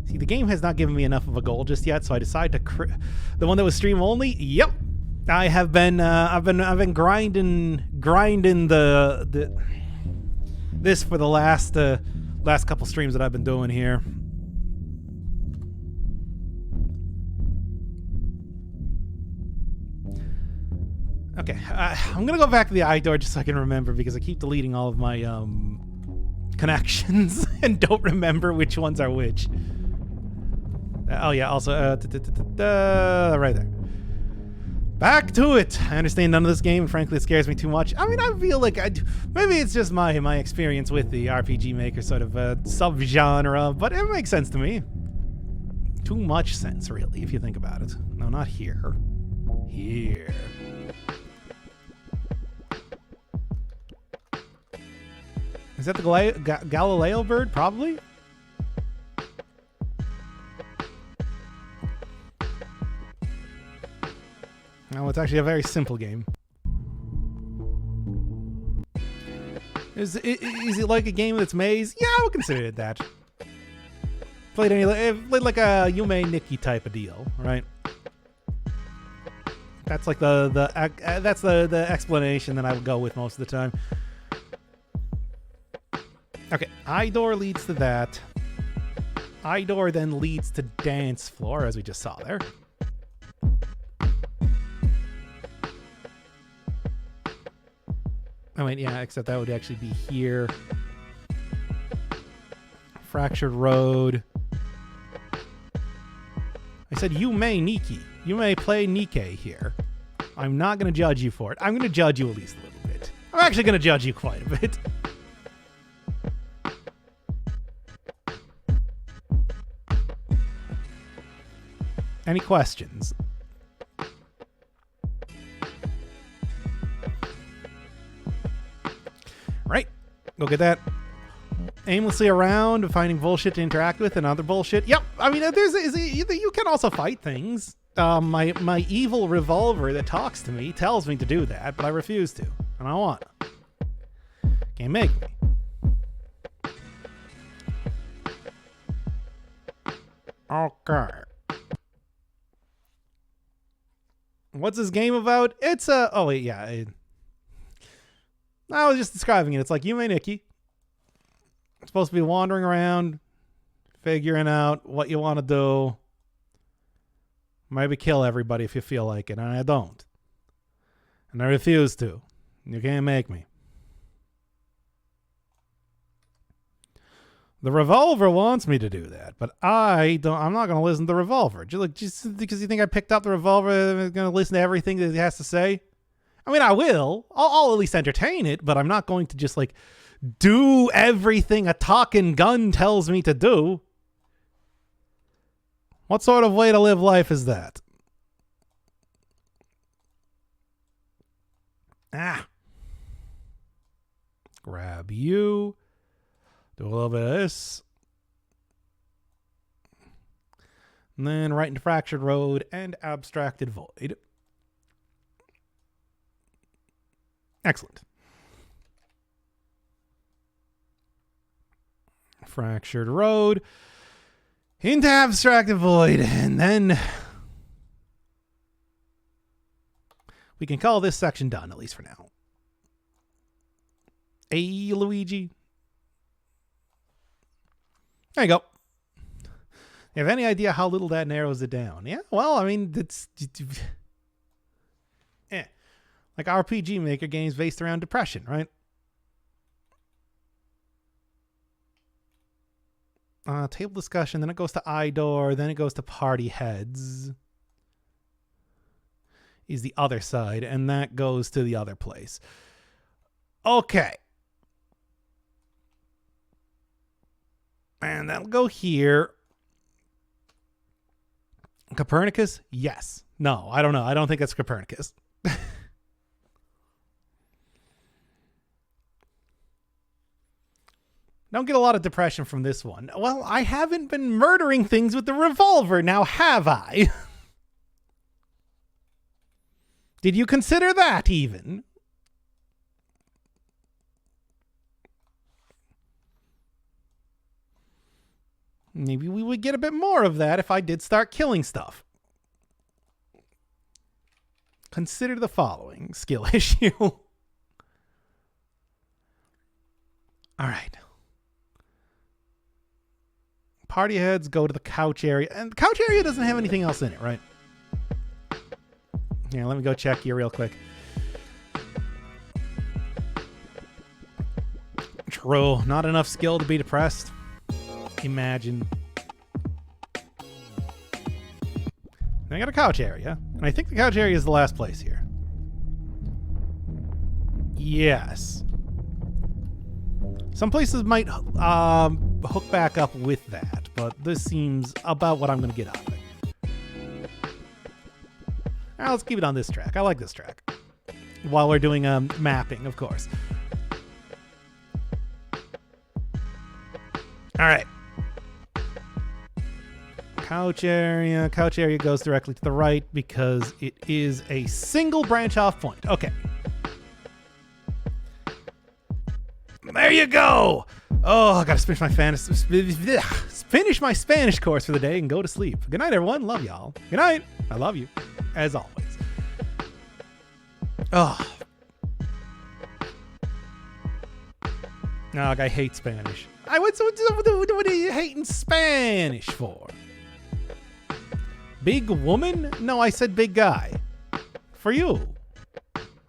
See, the game has not given me enough of a goal just yet, so I decided to the one that was stream only. Yep, I have been I've been grinding this for the last couple streams that I've been doing here. Okay, I'm gonna go back to the eye door just so I can remember, because I keep deleting all of my connections and don't remember which ones are which. Oh yeah, also right there. Back to it. I understand none of this game, and frankly, it scares me too much. I mean, I feel like maybe it's just my experience with the RPG Maker sort of subgenre, but it makes sense to me. Too much sense, really, if you think about it. No, not here. Here. Is that the Galileo bird? Probably. No, it's actually a very simple game. Is it like a game that's maze? Yeah, I would consider it that. Played like a Yume Nikki type of deal, right? That's like that's the explanation that I would go with most of the time. Okay, eye door leads to that. Eye door then leads to Dance Floor, as we just saw there. Oh wait, yeah, except that would actually be here. Fractured Road. I said you may Nikki. You may play Nikkei here. I'm not going to judge you for it. I'm going to judge you at least a little bit. I'm actually going to judge you quite a bit. Any questions? Right. Go get that. Aimlessly around, finding bullshit to interact with and other bullshit. Yep. I mean, you can also fight things. My evil revolver that talks to me tells me to do that, but I refuse to. And I want to. Can't make me. Okay. What's this game about? It's a... Oh, wait, yeah. I was just describing it. It's like Yume Nikki. Supposed to be wandering around, figuring out what you want to do. Maybe kill everybody if you feel like it, and I don't. And I refuse to. You can't make me. The Revolver wants me to do that, but I don't. I'm not going to listen to the Revolver. Just because you think I picked up the Revolver, I'm going to listen to everything that he has to say. I mean, I will. I'll at least entertain it, but I'm not going to just like do everything a talking gun tells me to do. What sort of way to live life is that? Grab you. Do a little bit of this. And then right into Fractured Road and Abstracted Void. Excellent. Fractured Road into Abstracted Void, and then we can call this section done, at least for now. Hey, Luigi. There you go. You have any idea how little that narrows it down? Yeah, well, I mean, it's... Like RPG Maker games based around depression, right? Table discussion, then it goes to Idor, then it goes to Party Heads. Is the other side, and that goes to the other place. Okay. And that'll go here. Copernicus? Yes. No, I don't know. I don't think that's Copernicus. Don't get a lot of depression from this one. Well, I haven't been murdering things with the Revolver now, have I? Did you consider that even? Maybe we would get a bit more of that if I did start killing stuff. Consider the following skill issue. All right. Party heads go to the couch area. And the couch area doesn't have anything else in it, right? Here, let me go check here real quick. True. Not enough skill to be depressed. Imagine. Then I got a couch area. And I think the couch area is the last place here. Yes. Some places might hook back up with that, but this seems about what I'm going to get out of it. All right, let's keep it on this track. I like this track. While we're doing mapping, of course. All right. Couch area. Couch area goes directly to the right because it is a single branch off point. Okay. There you go. Oh, I gotta finish my Spanish course for the day and go to sleep. Good night, everyone. Love y'all. Good night. I love you, as always. Oh. No, I hate Spanish. What are you hating Spanish for? Big woman? No, I said big guy. For you.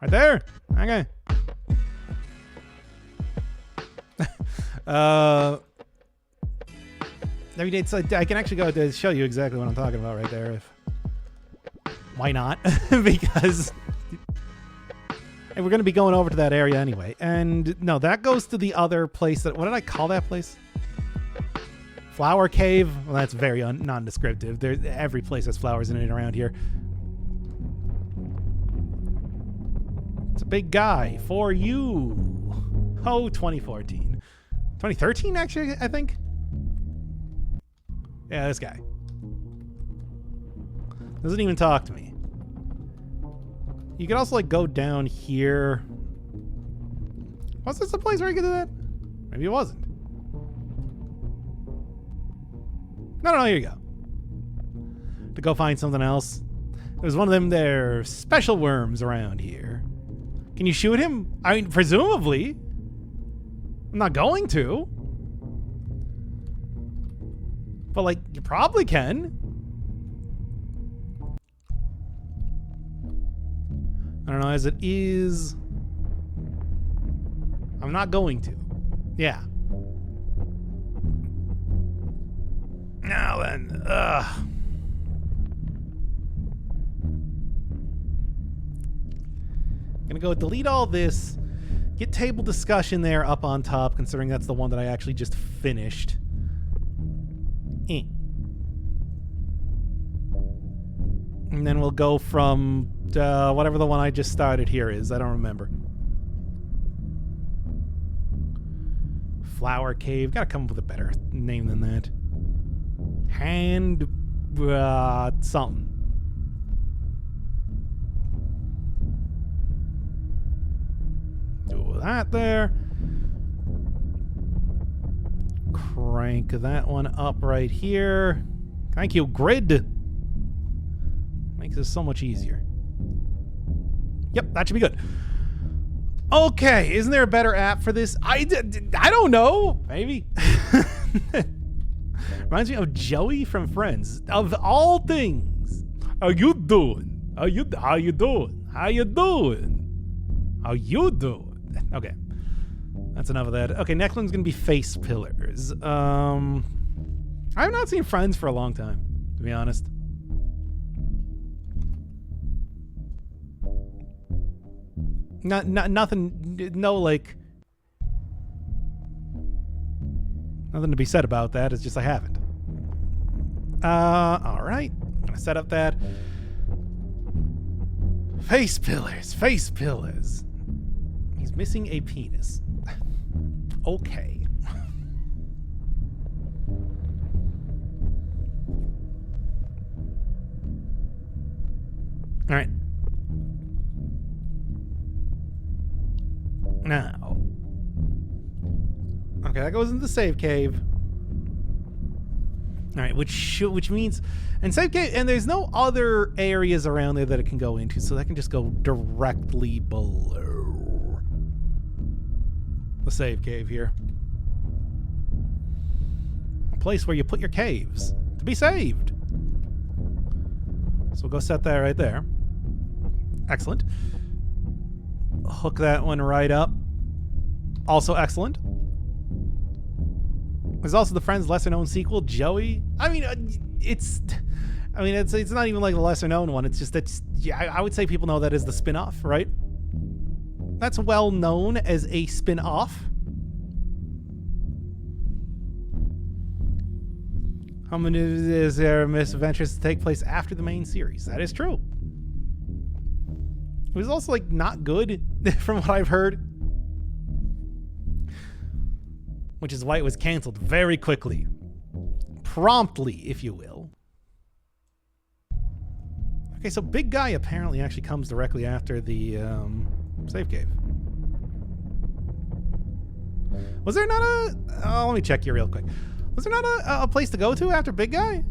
Right there? Okay. I mean, it's like, I can actually go to show you exactly what I'm talking about right there. Why not? Because we're going to be going over to that area anyway. And no, that goes to the other place. What did I call that place? Flower Cave? Well, that's very non-descriptive. Every place has flowers in it around here. It's a big guy for you. Oh, 2014. 2013, actually, I think. Yeah, this guy. Doesn't even talk to me. You could also, like, go down here. Was this the place where you could do that? Maybe it wasn't. No, here you go. To go find something else. There's one of them there special worms around here. Can you shoot him? I mean, presumably. I'm not going to. But, like, you probably can. I don't know, as it is... I'm not going to. Yeah. Now then, Gonna go delete all this. Get table discussion there up on top, considering that's the one that I actually just finished. And then we'll go from whatever the one I just started here is. I don't remember. Flower Cave. Gotta come up with a better name than that. Hand... something. Do that there. Crank that one up right here. Thank you, grid. Makes this so much easier. Yep, that should be good. Okay, isn't there a better app for this? I don't know. Maybe. Reminds me of Joey from Friends. Of all things. How you doing? How you doing? How you doing? How you doing? Okay. That's enough of that. Okay, next one's gonna be face pillars. I have not seen Friends for a long time, to be honest. Nothing, no, like, nothing to be said about that. It's just I haven't. All right. I'm gonna set up that. Face pillars, face pillars. He's missing a penis. Okay. All right. Now. Okay, that goes into the save cave. All right, which means, and save cave, and there's no other areas around there that it can go into, so that can just go directly below the save cave here. A place where you put your caves to be saved. So we'll go set that right there. Excellent. Hook that one right up. Also excellent. There's also the Friends lesser known sequel, Joey. I mean, it's not even like the lesser known one. It's just that, yeah, I would say people know that as the spin-off, right? That's well known as a spin-off. How many is there misadventures to take place after the main series? That is true. It was also, like, not good, from what I've heard. Which is why it was canceled very quickly. Promptly, if you will. Okay, so Big Guy apparently actually comes directly after the save cave. Was there not a... Oh, let me check here real quick. Was there not a place to go to after Big Guy?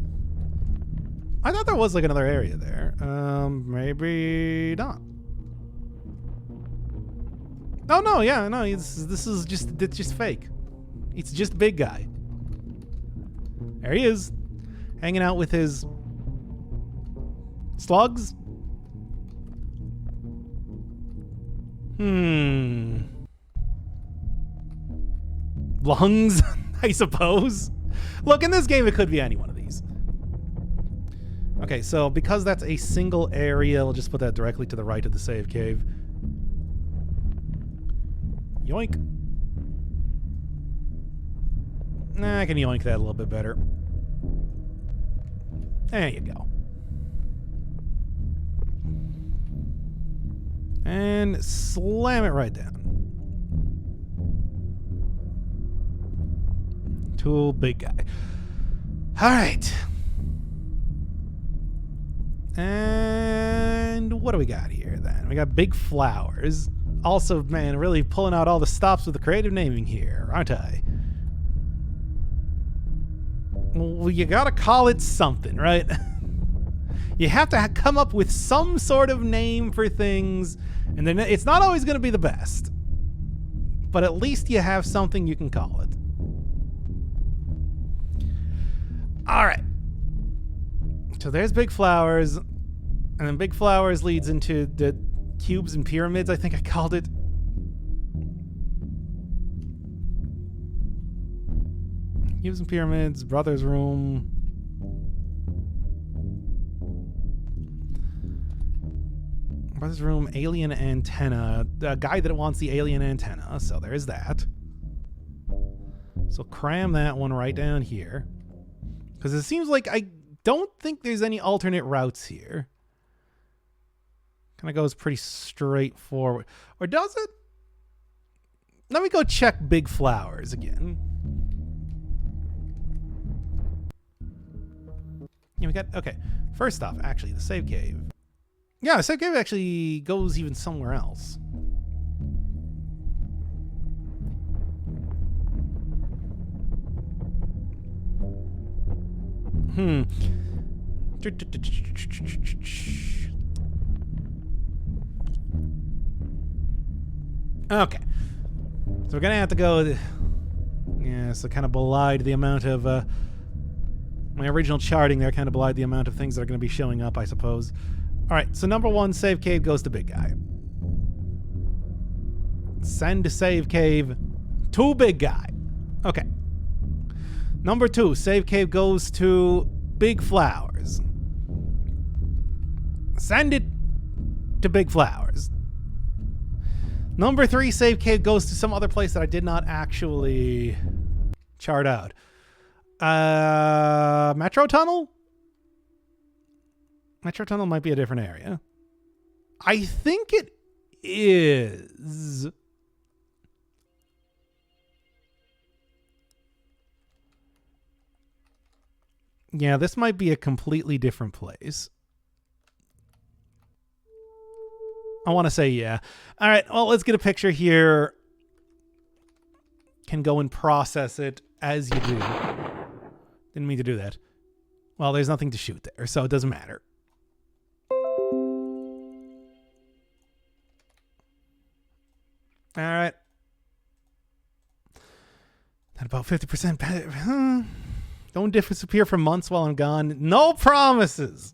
I thought there was, like, another area there. Maybe not. Oh, no, yeah, no, this is just, it's just fake. It's just Big Guy. There he is, hanging out with his slugs. Lungs, I suppose. Look, in this game, it could be any one of these. Okay, so because that's a single area, we'll just put that directly to the right of the save cave. Yoink. Nah, I can yoink that a little bit better. There you go. And slam it right down. To Big Guy. All right. And what do we got here then? We got big flowers. Also, man, really pulling out all the stops with the creative naming here, aren't I? Well, you gotta call it something, right? You have to come up with some sort of name for things, and then it's not always going to be the best. But at least you have something you can call it. All right. So there's Big Flowers, and then Big Flowers leads into the cubes and pyramids, I think I called it. Cubes and pyramids, brother's room. Brother's room, alien antenna. The guy that wants the alien antenna, so there's that. So cram that one right down here. Because it seems like I don't think there's any alternate routes here. Kind of goes pretty straightforward. Or does it? Let me go check Big Flowers again. Yeah, we got, okay. First off, actually, the save cave. Yeah, the save cave actually goes even somewhere else. Okay. So we're gonna have to go. Yeah, so kind of belied the amount of my original charting there. Kind of belied the amount of things that are going to be showing up, I suppose. All right. So number one, save cave goes to Big Guy. Send save cave to Big Guy. Okay. Number two, save cave goes to Big Flowers. Send it to Big Flowers. Number three, save cave goes to some other place that I did not actually chart out. Metro Tunnel? Metro Tunnel might be a different area. I think it is. Yeah, this might be a completely different place. I want to say yeah. All right, well, let's get a picture here. Can go and process it as you do. Didn't mean to do that. Well, there's nothing to shoot there, so it doesn't matter. All right. At about 50% better. Don't disappear for months while I'm gone. No promises.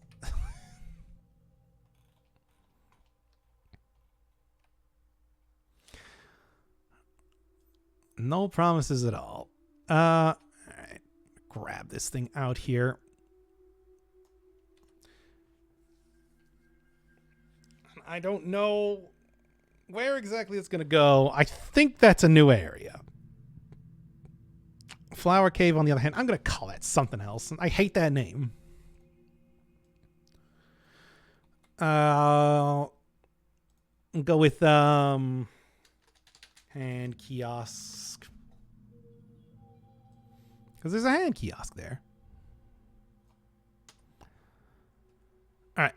No promises at all. All right. Grab this thing out here. I don't know where exactly it's going to go. I think that's a new area. Flower Cave, on the other hand, I'm going to call that something else. I hate that name. Go with hand kiosk. Because there's a hand kiosk there. All right.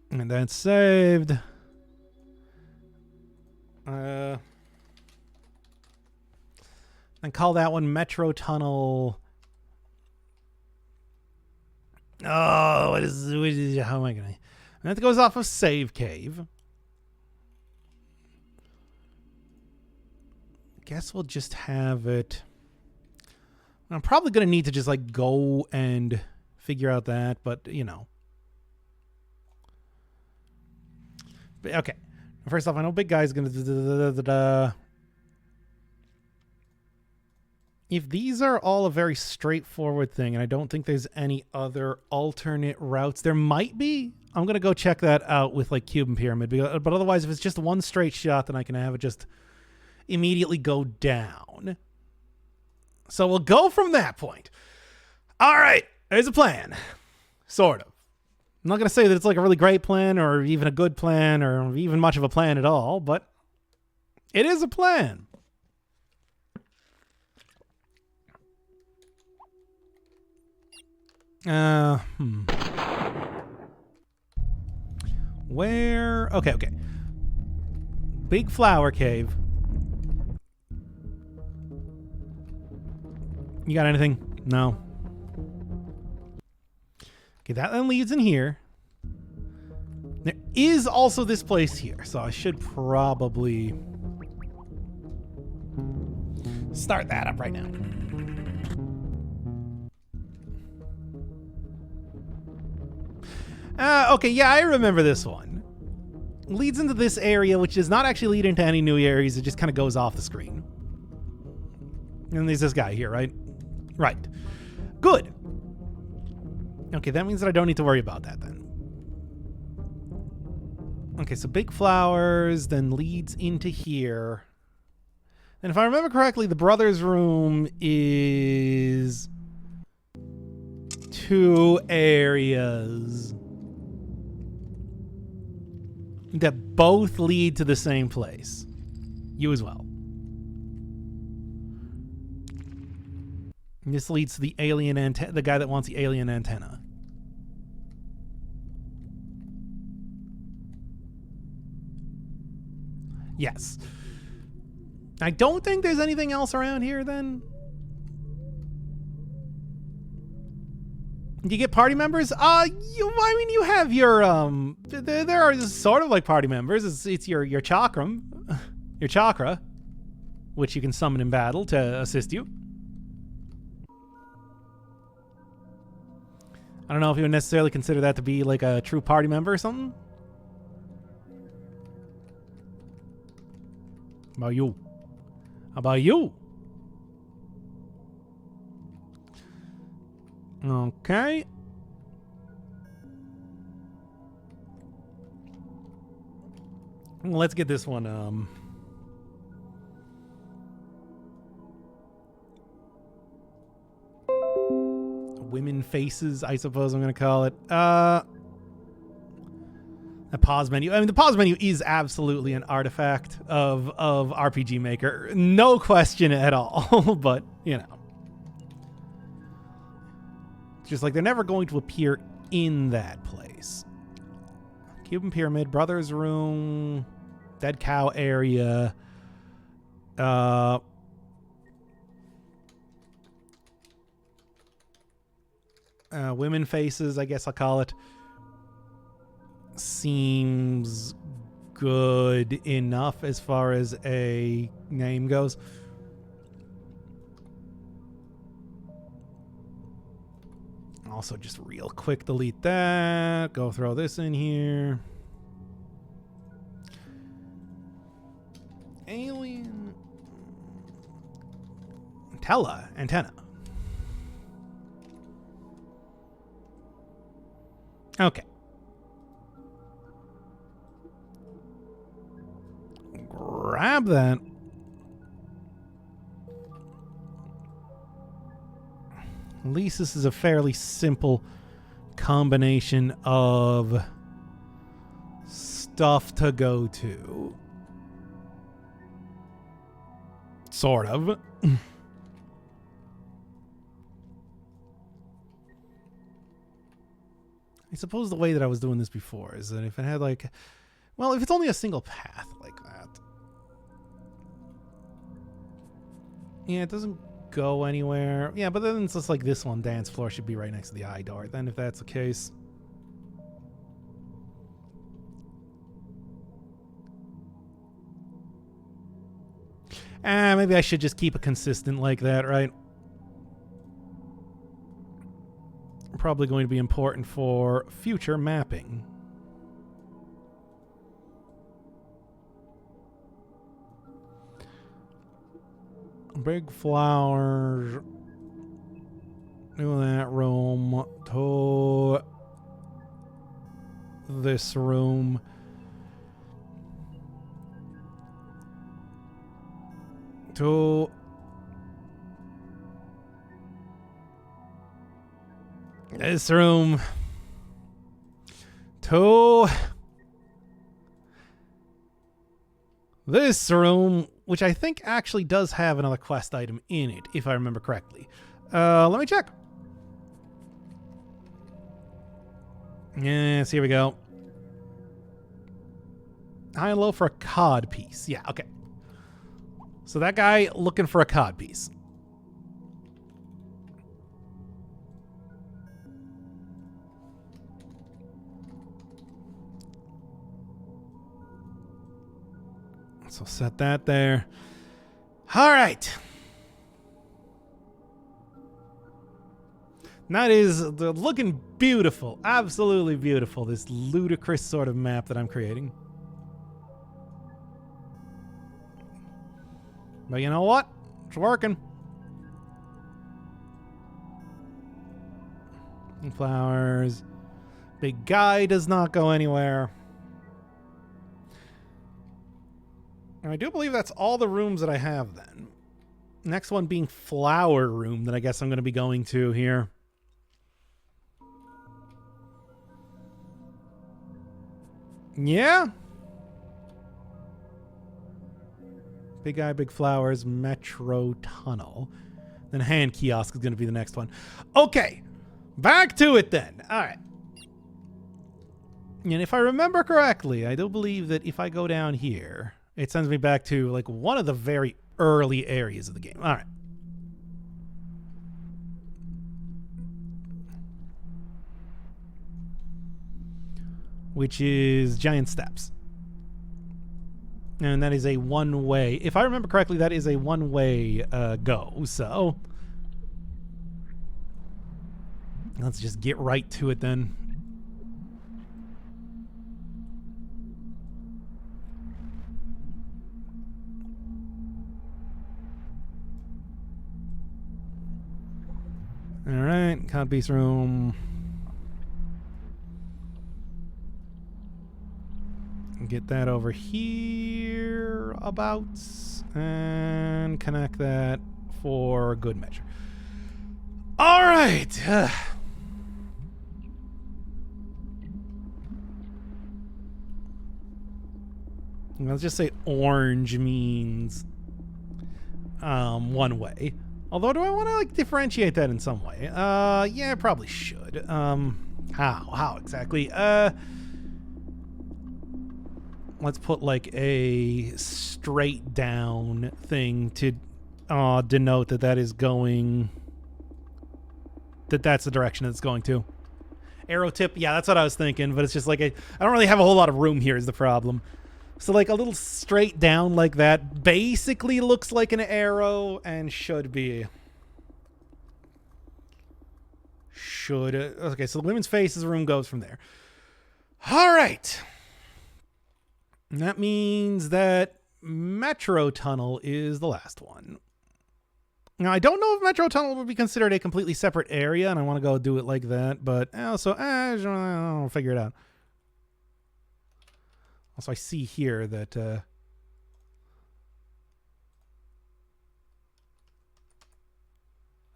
And that's saved. And call that one Metro Tunnel. Oh, what is how am I gonna? And that goes off of Save Cave. Guess we'll just have it. I'm probably gonna need to just like go and figure out that, but you know. But, okay. First off, I know Big Guy's gonna. If these are all a very straightforward thing, and I don't think there's any other alternate routes, there might be. I'm going to go check that out with like Cube and Pyramid. But otherwise, if it's just one straight shot, then I can have it just immediately go down. So we'll go from that point. All right, there's a plan. Sort of. I'm not going to say that it's like a really great plan or even a good plan or even much of a plan at all, but it is a plan. Where? Okay. Big Flower Cave. You got anything? No. Okay, that then leads in here. There is also this place here, so I should probably start that up right now. Okay, yeah, I remember this one. Leads into this area, which does not actually lead into any new areas. It just kind of goes off the screen. And there's this guy here, right? Right. Good. Okay, that means that I don't need to worry about that then. Okay, so big flowers then leads into here. And if I remember correctly, the brother's room is 2 areas that both lead to the same place. You as well. And this leads to the alien antenna, the guy that wants the alien antenna. Yes. I don't think there's anything else around here then. Do you get party members? I mean, you have your there are sort of like party members. It's your chakram, your chakra, which you can summon in battle to assist you. I don't know if you would necessarily consider that to be like a true party member or something. How about you? How about you? Okay. Let's get this one. Women faces, I suppose I'm going to call it. A pause menu. I mean, the pause menu is absolutely an artifact of RPG Maker. No question at all. But, you know. Just like they're never going to appear in that place. Cuban Pyramid, Brother's Room, Dead Cow area. Women faces, I guess I'll call it. Seems good enough as far as a name goes. Also, just real quick, delete that. Go throw this in here. Alien antenna. Okay. Grab that. At least this is a fairly simple combination of stuff to go to. Sort of. I suppose the way that I was doing this before is that if it had like, well, if it's only a single path like that. Yeah, it doesn't go anywhere. Yeah, but then it's just like this one, dance floor should be right next to the eye door. Then if that's the case. Maybe I should just keep it consistent like that, right? Probably going to be important for future mapping. Big flowers. Do that room to this room. To this room. To this room, which I think actually does have another quest item in it, if I remember correctly. Let me check. Yes, here we go. High and low for a cod piece. Yeah, okay. So that guy looking for a cod piece. So set that there. All right. That is looking beautiful. Absolutely beautiful. This ludicrous sort of map that I'm creating. But you know what? It's working. Flowers. Big guy does not go anywhere. And I do believe that's all the rooms that I have then. Next one being flower room that I guess I'm going to be going to here. Yeah. Big guy, big flowers, metro tunnel. Then hand kiosk is going to be the next one. Okay. Back to it then. All right. And if I remember correctly, I do believe that if I go down here, it sends me back to like one of the very early areas of the game. All right. Which is Giant Steps. And that is a one-way. If I remember correctly, that is a one-way go. So let's just get right to it then. All right, codpiece room. Get that over here about and connect that for good measure. All right. Let's just say orange means one way. Although, do I want to like differentiate that in some way? Yeah, I probably should. How exactly? Let's put like a straight down thing to denote that that is going, that's the direction it's going to. Arrow tip, yeah, that's what I was thinking, but it's just like I don't really have a whole lot of room here is the problem. So like a little straight down like that basically looks like an arrow and should be. Okay, so the women's faces room goes from there. All right. That means that Metro Tunnel is the last one. Now, I don't know if Metro Tunnel would be considered a completely separate area, and I want to go do it like that, but also, I'll figure it out. Also, I see here that... there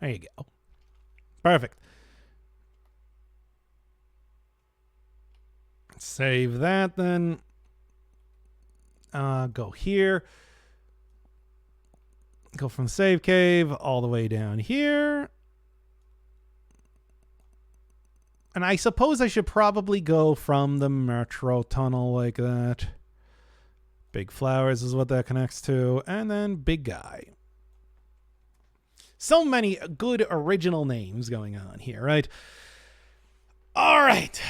you go. Perfect. Save that, then. Go here. Go from save cave all the way down here. And I suppose I should probably go from the metro tunnel like that. Big flowers is what that connects to. And then big guy. So many good original names going on here, right? All right.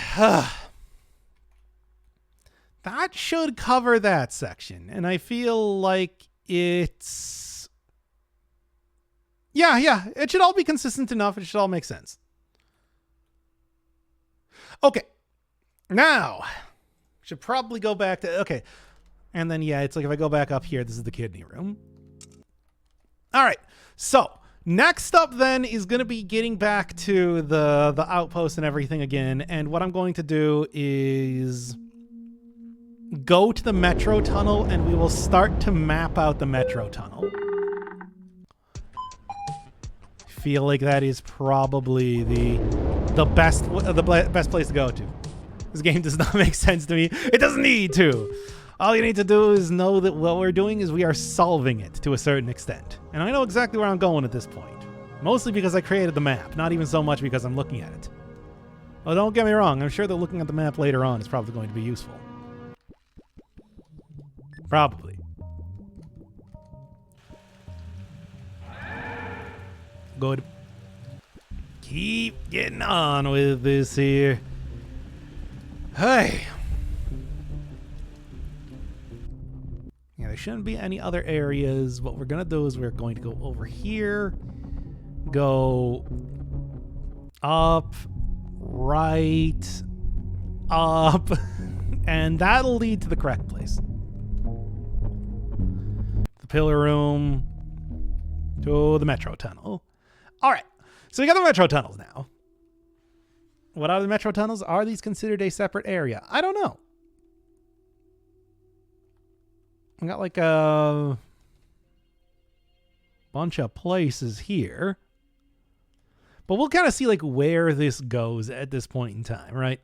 That should cover that section. And I feel like it's... Yeah, it should all be consistent enough. It should all make sense. Okay. Now, should probably go back to... Okay. And then, yeah, it's like if I go back up here, this is the kidney room. All right. So, next up then is going to be getting back to the outpost and everything again. And what I'm going to do is... go to the metro tunnel and we will start to map out the metro tunnel. Feel like that is probably the best place to go to. This game does not make sense to me. It doesn't need to. All you need to do is know that what we're doing is we are solving it to a certain extent. And I know exactly where I'm going at this point. Mostly because I created the map, not even so much because I'm looking at it. Well, don't get me wrong, I'm sure that looking at the map later on is probably going to be useful. Probably. Good. Keep getting on with this here. Hey. Yeah, there shouldn't be any other areas. What we're going to do is we're going to go over here, go up, right, up, and that'll lead to the correct place. The pillar room to the metro tunnel. All right, so we got the metro tunnels now. What are the metro tunnels? Are these considered a separate area? I don't know. We got like a bunch of places here. But we'll kind of see like where this goes at this point in time, right?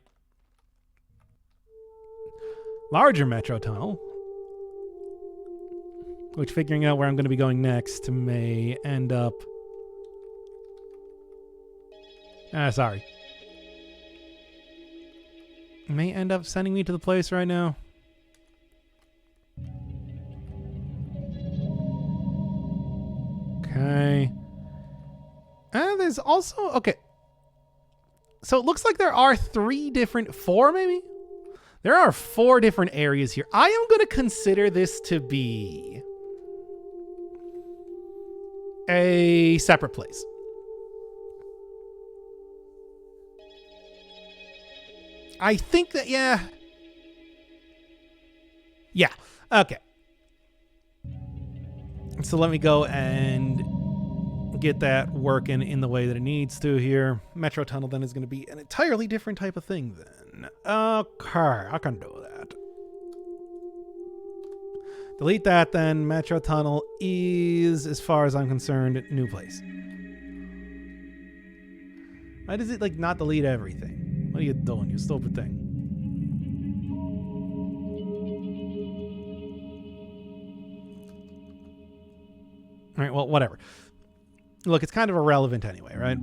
Larger metro tunnel. Which, figuring out where I'm going to be going next may end up... sorry. May end up sending me to the place right now. Okay. And there's also... Okay. So it looks like there are four maybe? There are 4 different areas here. I am going to consider this to be a separate place. I think that, yeah. Yeah. Okay. So let me go and get that working in the way that it needs to here. Metro tunnel then is going to be an entirely different type of thing then. Okay, I can do that. Delete that then. Metro tunnel is, as far as I'm concerned, new place. Why does it like not delete everything? What are you doing, you stupid thing? All right, well, whatever. Look, it's kind of irrelevant anyway, right?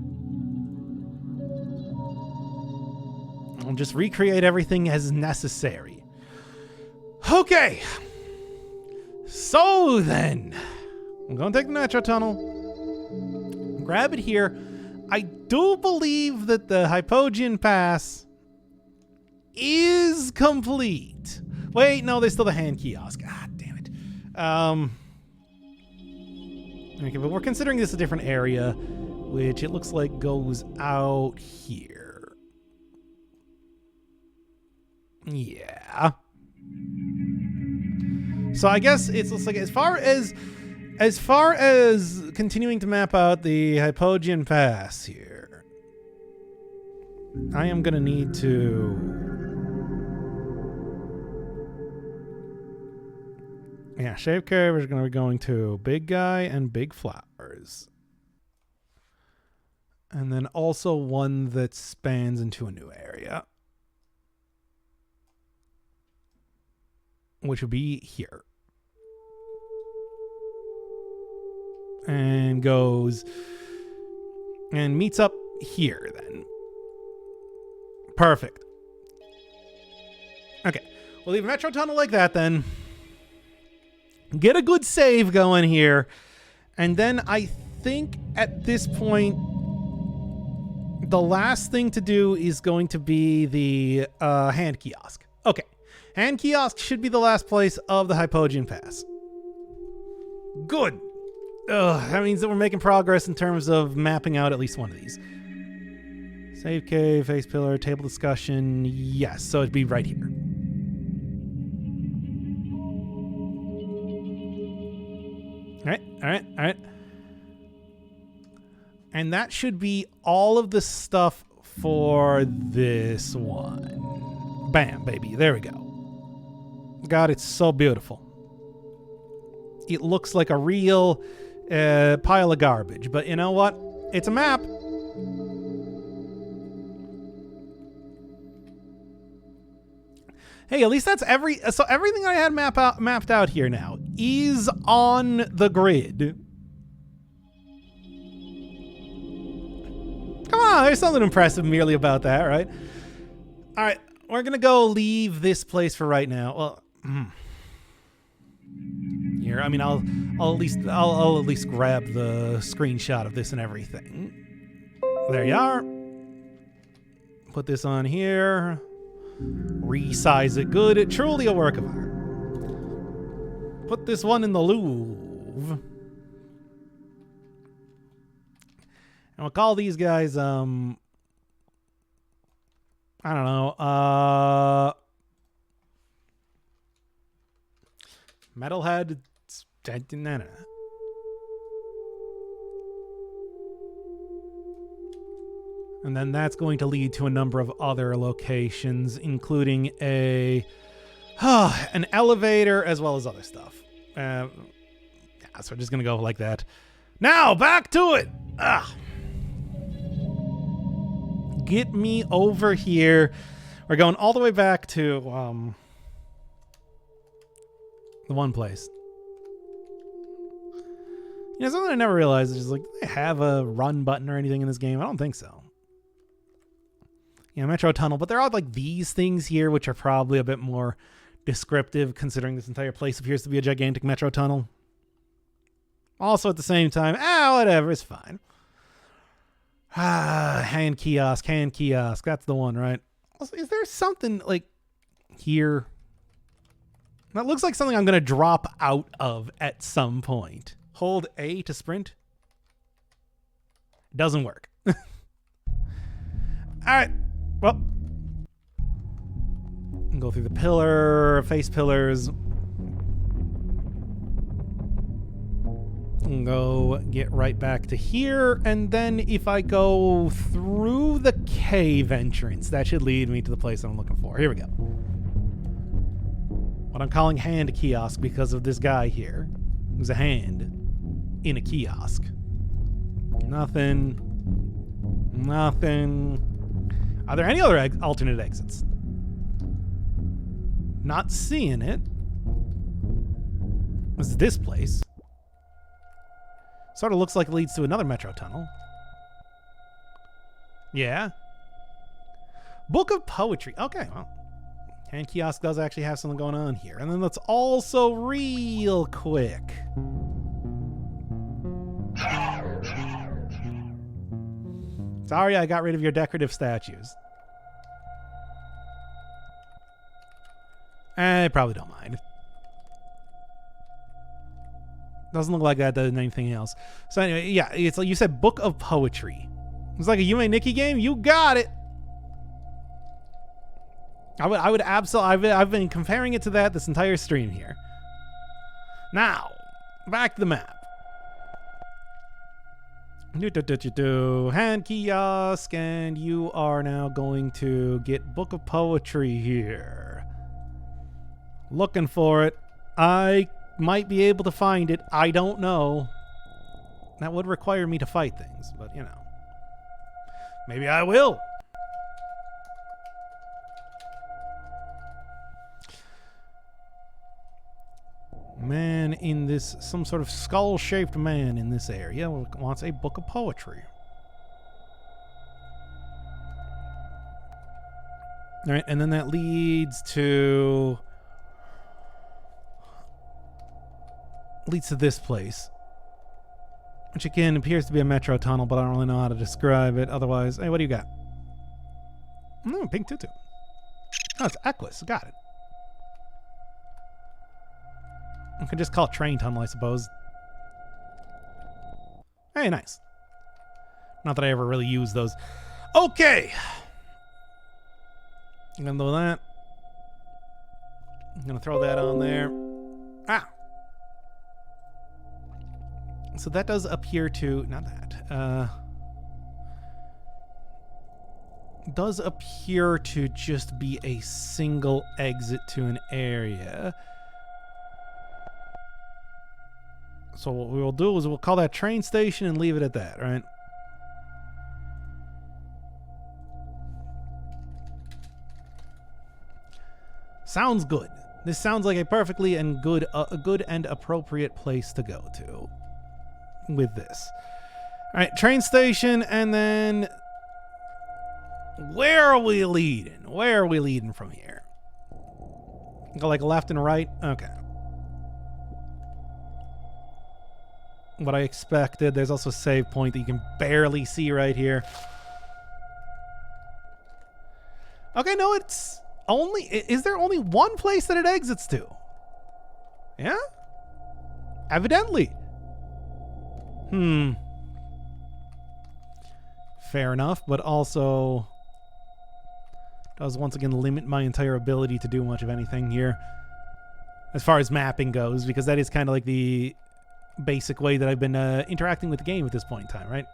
I'll just recreate everything as necessary. Okay. So then, I'm going to take the metro tunnel, grab it here. I do believe that the Hypogean Pass is complete. Wait, no, there's still the hand kiosk. God damn it. Okay, but we're considering this a different area, which it looks like goes out here. Yeah. So I guess it looks like as far as continuing to map out the Hypogean Pass here, I am gonna need to. Yeah, Shape Cave is going to be going to Big Guy and Big Flowers. And then also one that spans into a new area. Which would be here. And goes and meets up here then. Perfect. Okay, we'll leave Metro Tunnel like that then. Get a good save going here. And then I think at this point, the last thing to do is going to be the hand kiosk. Okay. Hand kiosk should be the last place of the Hypogean Pass. Good. That means that we're making progress in terms of mapping out at least one of these. Save cave, face pillar, table discussion. Yes, so it'd be right here. All right. And that should be all of the stuff for this one. Bam, baby. There we go. God, it's so beautiful. It looks like a real pile of garbage. But you know what? It's a map. Hey, at least that's everything I had mapped out here now is on the grid. Come on, there's something impressive merely about that, right? All right, we're gonna go leave this place for right now. Well, here, I mean, I'll at least grab the screenshot of this and everything. There you are. Put this on here. Resize it good. Truly a work of art. Put this one in the Louvre. And we'll call these guys, I don't know, Metalhead. No. And then that's going to lead to a number of other locations, including an elevator as well as other stuff. Yeah, so we're just going to go like that. Now, back to it. Get me over here. We're going all the way back to the one place. You know, something I never realized is like, do they have a run button or anything in this game? I don't think so. Yeah, Metro Tunnel, but there are like these things here, which are probably a bit more descriptive, considering this entire place appears to be a gigantic Metro Tunnel. Also, at the same time, whatever, it's fine. Hand kiosk. That's the one, right? Also, is there something like here? That looks like something I'm going to drop out of at some point. Hold A to sprint. Doesn't work. All right. Well, go through the face pillars. And go get right back to here. And then if I go through the cave entrance, that should lead me to the place I'm looking for. Here we go. What I'm calling hand kiosk because of this guy here. Who's a hand in a kiosk. Nothing. Are there any other alternate exits? Not seeing it. This is this place. Sort of looks like it leads to another Metro Tunnel. Yeah. Book of Poetry. Okay, well. Hand kiosk does actually have something going on here. And then let's also real quick. Sorry, I got rid of your decorative statues. I probably don't mind. Doesn't look like that does anything else. So anyway, yeah, it's like you said, Book of Poetry. It's like a Yume Nikki game. You got it. I would absolutely. I've been comparing it to that this entire stream here. Now, back to the map. Hand kiosk, and you are now going to get Book of Poetry here. Looking for it. I might be able to find it. I don't know. That would require me to fight things, but you know. Maybe I will. Man in this, some sort of skull-shaped man in this area wants a book of poetry. All right, and then that leads to this place, which again appears to be a metro tunnel, but I don't really know how to describe it. Otherwise, hey, what do you got? No, pink tutu. Oh, it's Equus. Got it. I could just call it train tunnel, I suppose. Hey, nice. Not that I ever really use those. Okay. I'm gonna do that. I'm gonna throw that on there. Ah. So that does appear to, not that, does appear to just be a single exit to an area. So what we will do is we'll call that train station and leave it at that, right? Sounds good. This sounds like a perfectly and good, a good and appropriate place to go to with this. All right, train station, and then where are we leading? Where are we leading from here? Go like left and right? Okay. What I expected. There's also a save point that you can barely see right here. Okay, no, it's only... Is there only one place that it exits to? Yeah? Evidently. Fair enough, but also does once again limit my entire ability to do much of anything here as far as mapping goes, because that is kind of like the basic way that I've been interacting with the game at this point in time, right?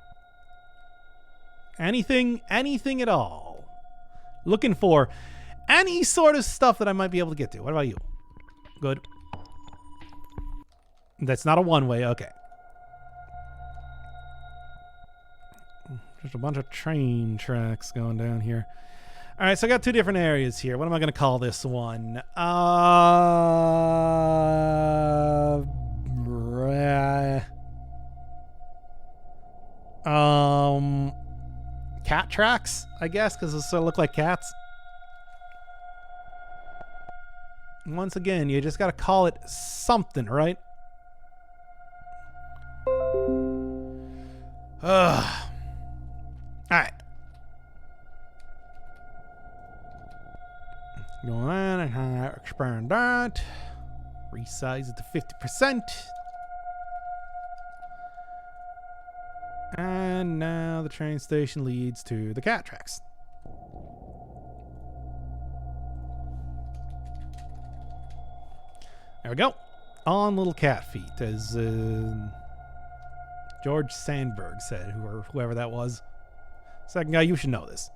Anything at all. Looking for any sort of stuff that I might be able to get to. What about you? Good. That's not a one-way. Okay. Just a bunch of train tracks going down here. All right, so I got two different areas here. What am I going to call this one? Cat tracks, I guess, because they sort of look like cats. Once again, you just got to call it something, right? All right. Go on and expand that. Resize it to 50%. And now the train station leads to the cat tracks. There we go. On little cat feet, as George Sandberg said, whoever that was. Second guy, you should know this.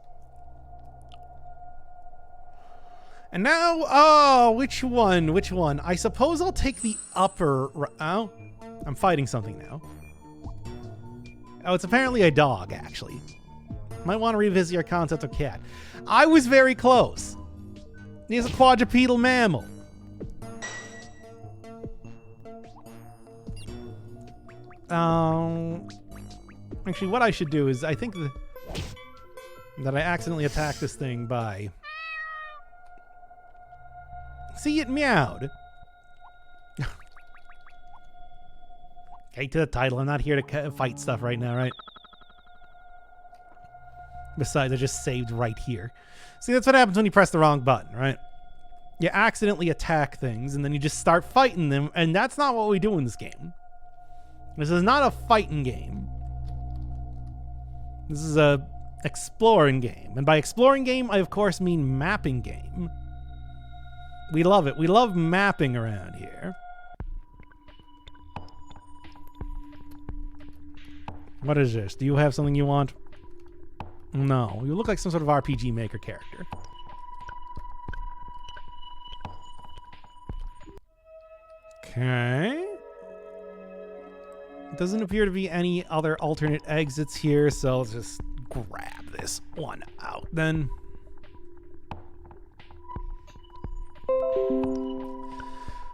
And now, which one? I suppose I'll take the upper... Oh, I'm fighting something now. Oh, it's apparently a dog, actually. Might want to revisit your concept of cat. I was very close. He's a quadrupedal mammal. Actually, what I should do is, I think that I accidentally attacked this thing by... See, it meowed. Okay, to the title. I'm not here to fight stuff right now, right? Besides, I just saved right here. See, that's what happens when you press the wrong button, right? You accidentally attack things, and then you just start fighting them, and that's not what we do in this game. This is not a fighting game. This is a exploring game. And by exploring game, I of course mean mapping game. We love it. We love mapping around here. What is this? Do you have something you want? No. You look like some sort of RPG Maker character. Okay. Doesn't appear to be any other alternate exits here, so let's just grab this one out then.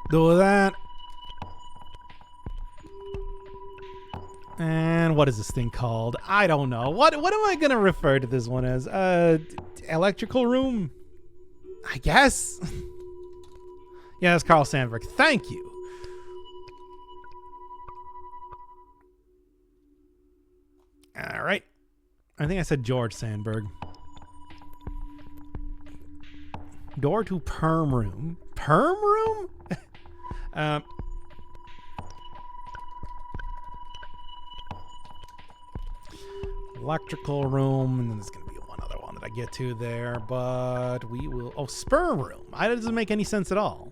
Do that. And what is this thing called? I don't know. What am I going to refer to this one as? Electrical room? I guess. Yeah, that's Carl Sandberg. Thank you. All right. I think I said George Sandberg. Door to perm room. Perm room? Electrical room, and then there's going to be one other one that I get to there, but we will... Oh, sperm room. That doesn't make any sense at all.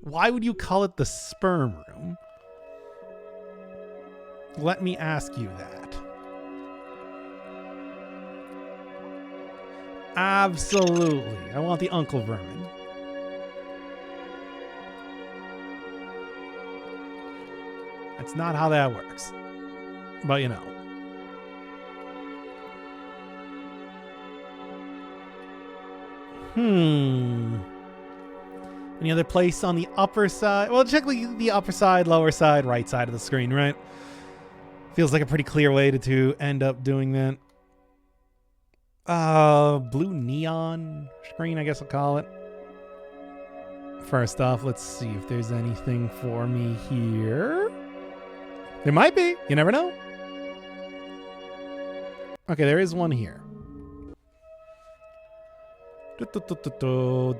Why would you call it the sperm room? Let me ask you that. Absolutely. I want the Uncle Vermin. That's not how that works. But you know. Any other place on the upper side? Well, check the upper side, lower side, right side of the screen, right? Feels like a pretty clear way to end up doing that. Blue neon screen, I guess I'll call it. First off, let's see if there's anything for me here. There might be. You never know. Okay, there is one here.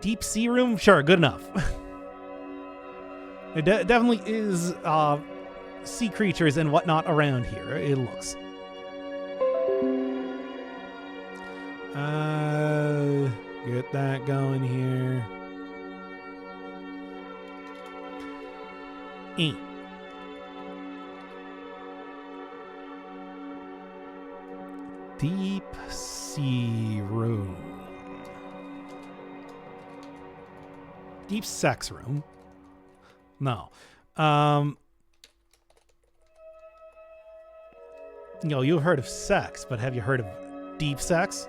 Deep sea room? Sure, good enough. There definitely is sea creatures and whatnot around here, it looks. Get that going here. Deep sea room. Deep sex room. No. You've heard of sex, but have you heard of deep sex?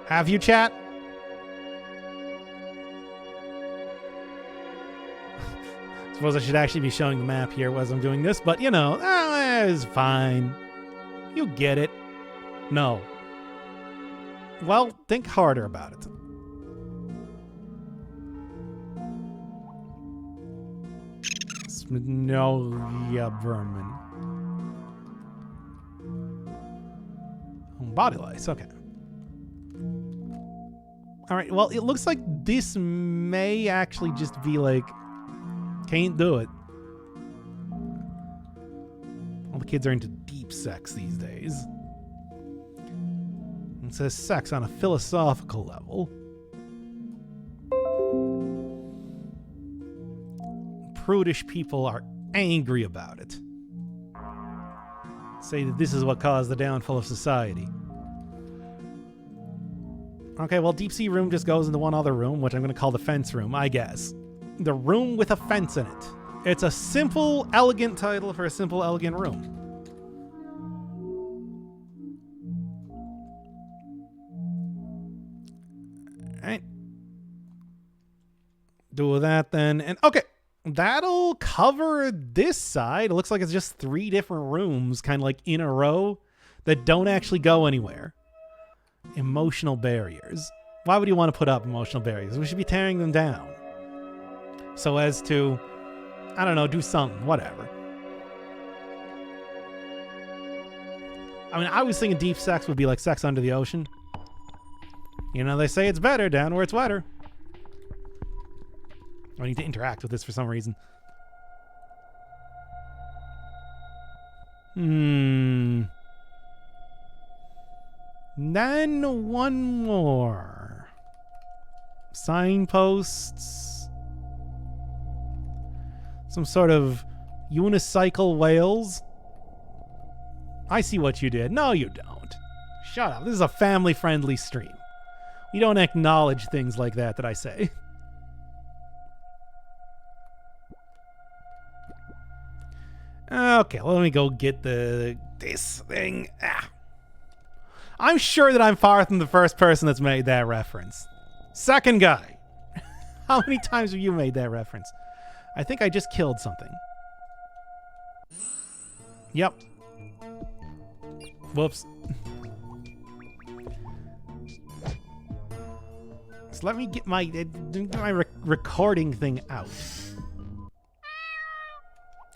Have you, chat? Suppose I should actually be showing the map here as I'm doing this, but it's fine. You get it. No. Well, think harder about it. Smignolia vermin. Body lice, okay. Alright, well, it looks like this may actually just be like, can't do it. All the kids are into deep sex these days. It says sex on a philosophical level. Prudish people are angry about it. Say that this is what caused the downfall of society. Okay, well, deep sea room just goes into one other room, which I'm going to call the fence room, I guess. The room with a fence in it. It's a simple, elegant title for a simple, elegant room. Alright. Do that then. And okay, that'll cover this side. It looks like it's just 3 different rooms, kind of like in a row, that don't actually go anywhere. Emotional barriers. Why would you want to put up emotional barriers? We should be tearing them down. So as to, I don't know, do something, whatever. I mean, I was thinking deep sex would be like sex under the ocean. They say it's better down where it's wetter. I need to interact with this for some reason. Then one more. Signposts. Some sort of unicycle whales. I see what you did. No, you don't. Shut up. This is a family-friendly stream. We don't acknowledge things like that I say. Okay, let me go get this thing. I'm sure that I'm far from the first person that's made that reference. Second guy. How many times have you made that reference? I think I just killed something. Yep. Whoops. So let me get my recording thing out.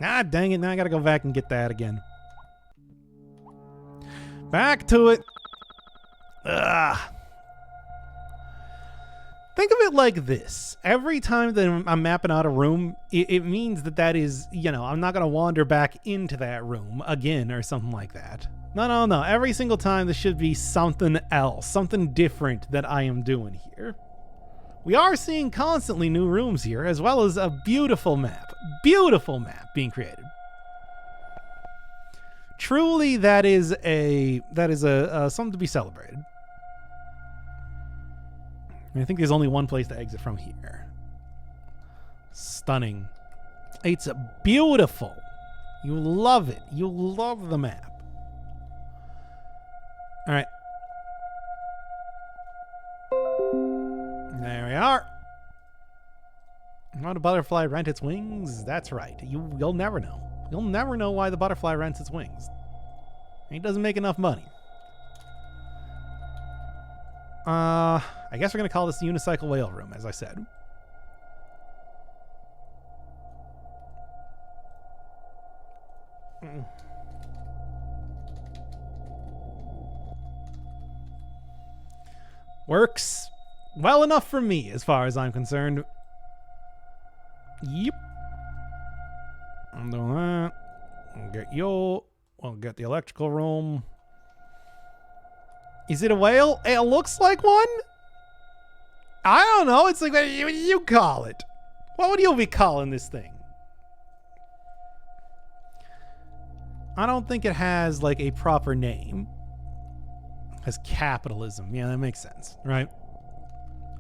Ah, dang it. Now I gotta go back and get that again. Back to it. Ugh. Think of it like this. Every time that I'm mapping out a room, it means that is, I'm not going to wander back into that room again or something like that. No. Every single time there should be something else, something different that I am doing here. We are seeing constantly new rooms here, as well as a beautiful map being created. Truly, that is a something to be celebrated. I think there's only one place to exit from here. Stunning. It's beautiful. You love it. You love the map. All right. There we are. Why the butterfly rent its wings? That's right. You'll never know. You'll never know why the butterfly rents its wings. It doesn't make enough money. I guess we're going to call this the unicycle whale room, as I said. Works well enough for me, as far as I'm concerned. Yep. I'm doing that. We'll get you. We'll get the electrical room. Is it a whale? It looks like one. I don't know. It's like, what do you call it? What would you be calling this thing? I don't think it has like a proper name. It has capitalism. Yeah, that makes sense, right?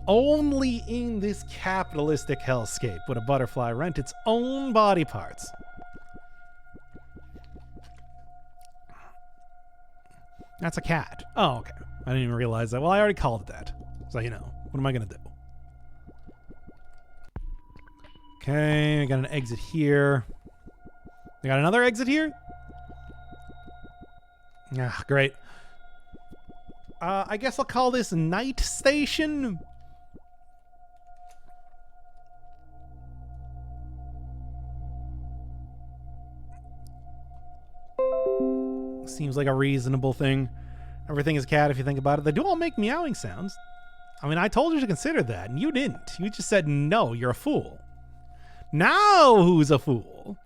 Only in this capitalistic hellscape would a butterfly rent its own body parts. That's a cat. Oh, okay. I didn't even realize that. Well, I already called it that. So, you know, what am I going to do? Okay, I got an exit here. I got another exit here? Ah, great. I guess I'll call this Night Station. Seems like a reasonable thing. Everything is cat if you think about it. They do all make meowing sounds. I mean, I told you to consider that, and you didn't. You just said, no, you're a fool. Now who's a fool?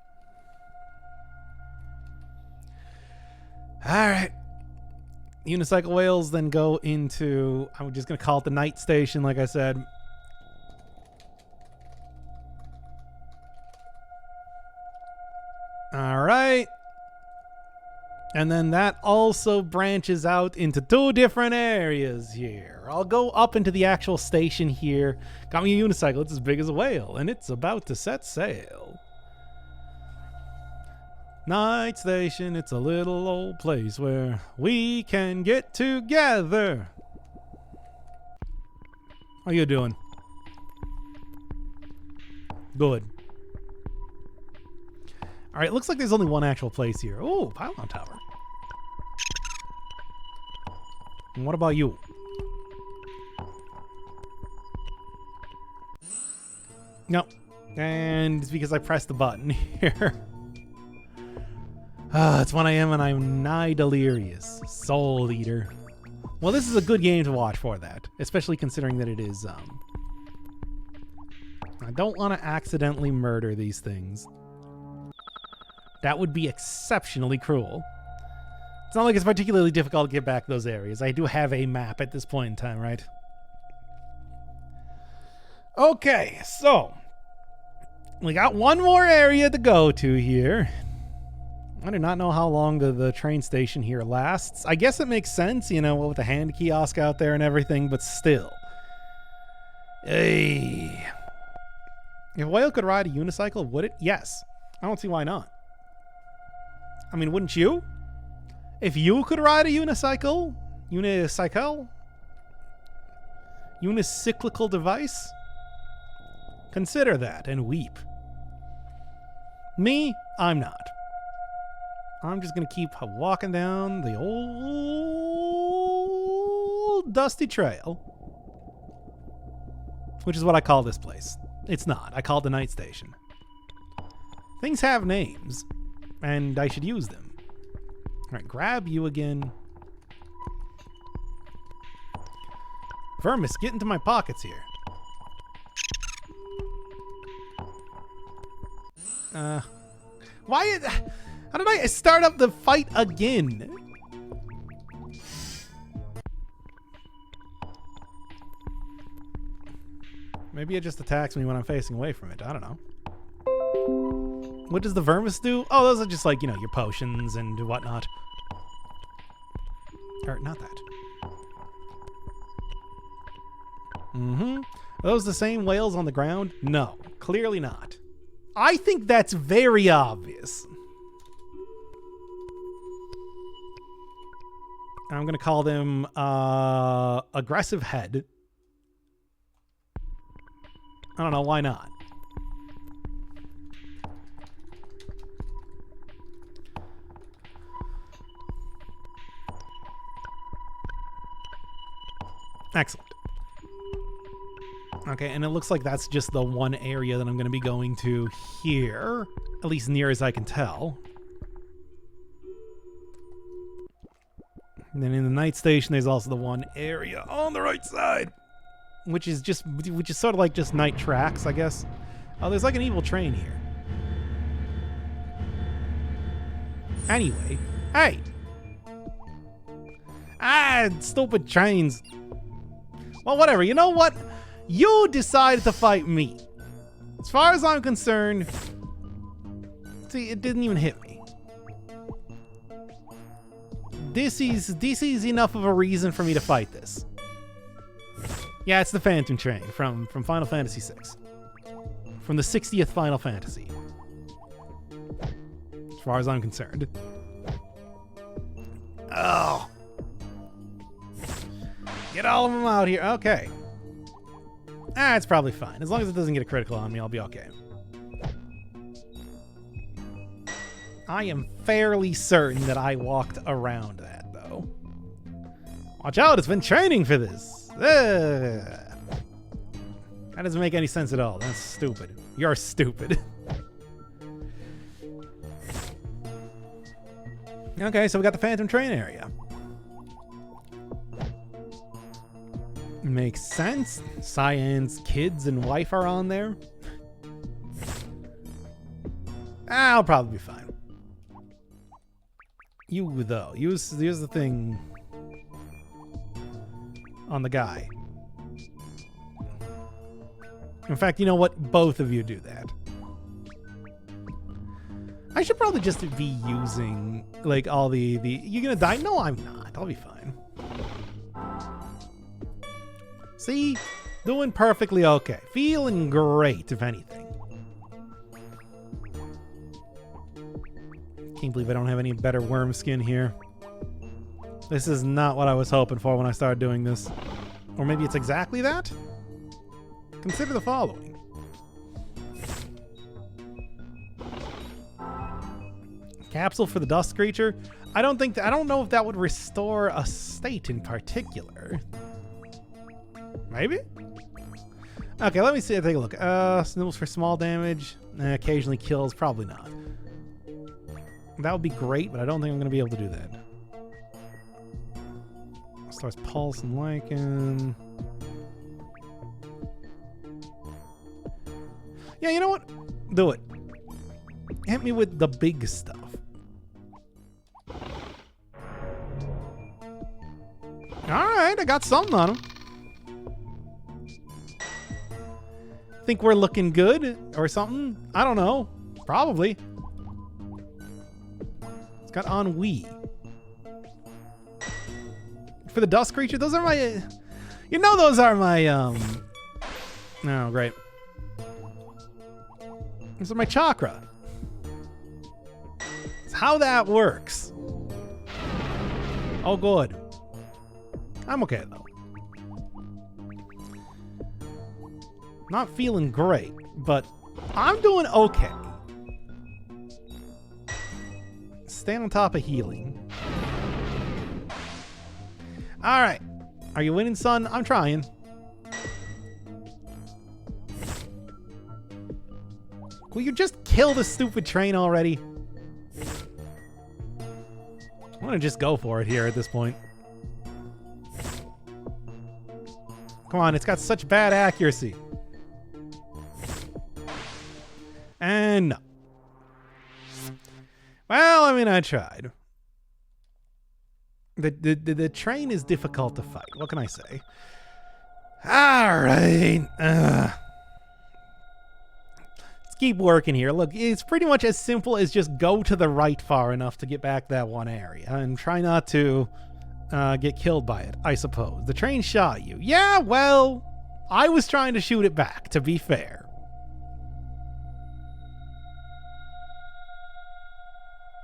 All right. Unicycle whales then go into, I'm just going to call it the Night Station, like I said. All right. And then that also branches out into two different areas here. I'll go up into the actual station here. Got me a unicycle. It's as big as a whale, and it's about to set sail. Night Station, it's a little old place where we can get together. How you doing? Good. All right, looks like there's only one actual place here. Oh, pylon tower. And what about you? No. And it's because I pressed the button here. It's 1 a.m. and I'm nigh delirious. Soul Eater. Well, this is a good game to watch for that. Especially considering that it is, I don't want to accidentally murder these things. That would be exceptionally cruel. It's not like it's particularly difficult to get back those areas. I do have a map at this point in time, right? Okay, so we got one more area to go to here. I do not know how long the train station here lasts. I guess it makes sense, you know, with the hand kiosk out there and everything, but still. Hey. If Whale could ride a unicycle, would it? Yes. I don't see why not. I mean, wouldn't you? If you could ride a unicycle, unicyclical device, consider that and weep. Me, I'm not. I'm just going to keep walking down the old dusty trail, which is what I call this place. It's not. I call it the Night Station. Things have names, and I should use them. All right, grab you again. Vermis, get into my pockets here. Why? How did I start up the fight again? Maybe it just attacks me when I'm facing away from it. I don't know. What does the Vermis do? Oh, those are just like, you know, your potions and whatnot. Or not that. Are those the same whales on the ground? No, clearly not. I think that's very obvious. I'm going to call them Aggressive Head. I don't know, why not? Excellent. Okay, and it looks like that's just the one area that I'm going to be going to here, at least near as I can tell. And then in the Night Station, there's also the one area on the right side, which is sort of like just night tracks, I guess. Oh, there's like an evil train here. Anyway, hey! Ah, stupid trains. Well, whatever. You know what? You decided to fight me. As far as I'm concerned, see, it didn't even hit me. This is enough of a reason for me to fight this. Yeah, it's the Phantom Train from Final Fantasy VI. From the 60th Final Fantasy. As far as I'm concerned. Oh. Get all of them out here. Okay. Ah, it's probably fine. As long as it doesn't get a critical on me, I'll be okay. I am fairly certain that I walked around that, though. Watch out, it's been training for this. That doesn't make any sense at all. That's stupid. You're stupid. Okay, so we got the Phantom Train area. Makes sense. Cyan's kids and wife are on there. I'll probably be fine. You, though. Use the thing on the guy. In fact, you know what? Both of you do that. I should probably just be using, like, all the... You gonna die? No, I'm not. I'll be fine. See? Doing perfectly okay. Feeling great, if anything. Can't believe I don't have any better worm skin here. This is not what I was hoping for when I started doing this. Or maybe it's exactly that? Consider the following. Capsule for the dust creature? I don't know if that would restore a state in particular. Maybe? Okay, let me see. Take a look. Snibbles for small damage. Occasionally kills. Probably not. That would be great, but I don't think I'm going to be able to do that. Starts Pulse and Lycan. Yeah, you know what? Do it. Hit me with the big stuff. Alright, I got something on him. Think we're looking good or something? I don't know. Probably. It's got ennui. For the dust creature, those are my... you know those are my... Oh, great. Those are my chakra. It's how that works. Oh, good. I'm okay, though. Not feeling great, but I'm doing okay. Stay on top of healing. All right. Are you winning, son? I'm trying. Will you just kill the stupid train already? I'm gonna just go for it here at this point. Come on, it's got such bad accuracy. And no. Well, I mean, I tried. The train is difficult to fight. What can I say? All right. Let's keep working here. Look, it's pretty much as simple as just go to the right far enough to get back that one area and try not to get killed by it, I suppose. The train shot you. Yeah, well, I was trying to shoot it back, to be fair.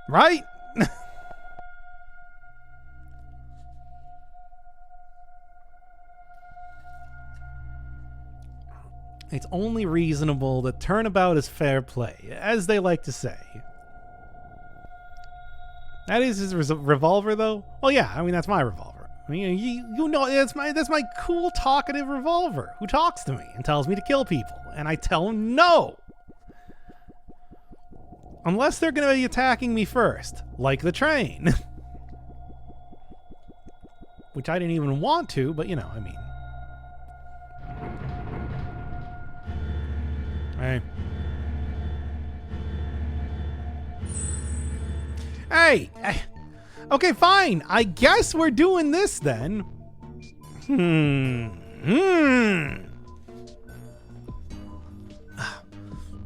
Right? It's only reasonable that turnabout is fair play, as they like to say. That is his revolver, though? Well, yeah, I mean, that's my revolver. I mean, you know, that's my cool, talkative revolver who talks to me and tells me to kill people. And I tell him no! Unless they're going to be attacking me first, like the train. Which I didn't even want to, but you know, I mean. Hey. Okay. Okay, fine. I guess we're doing this then.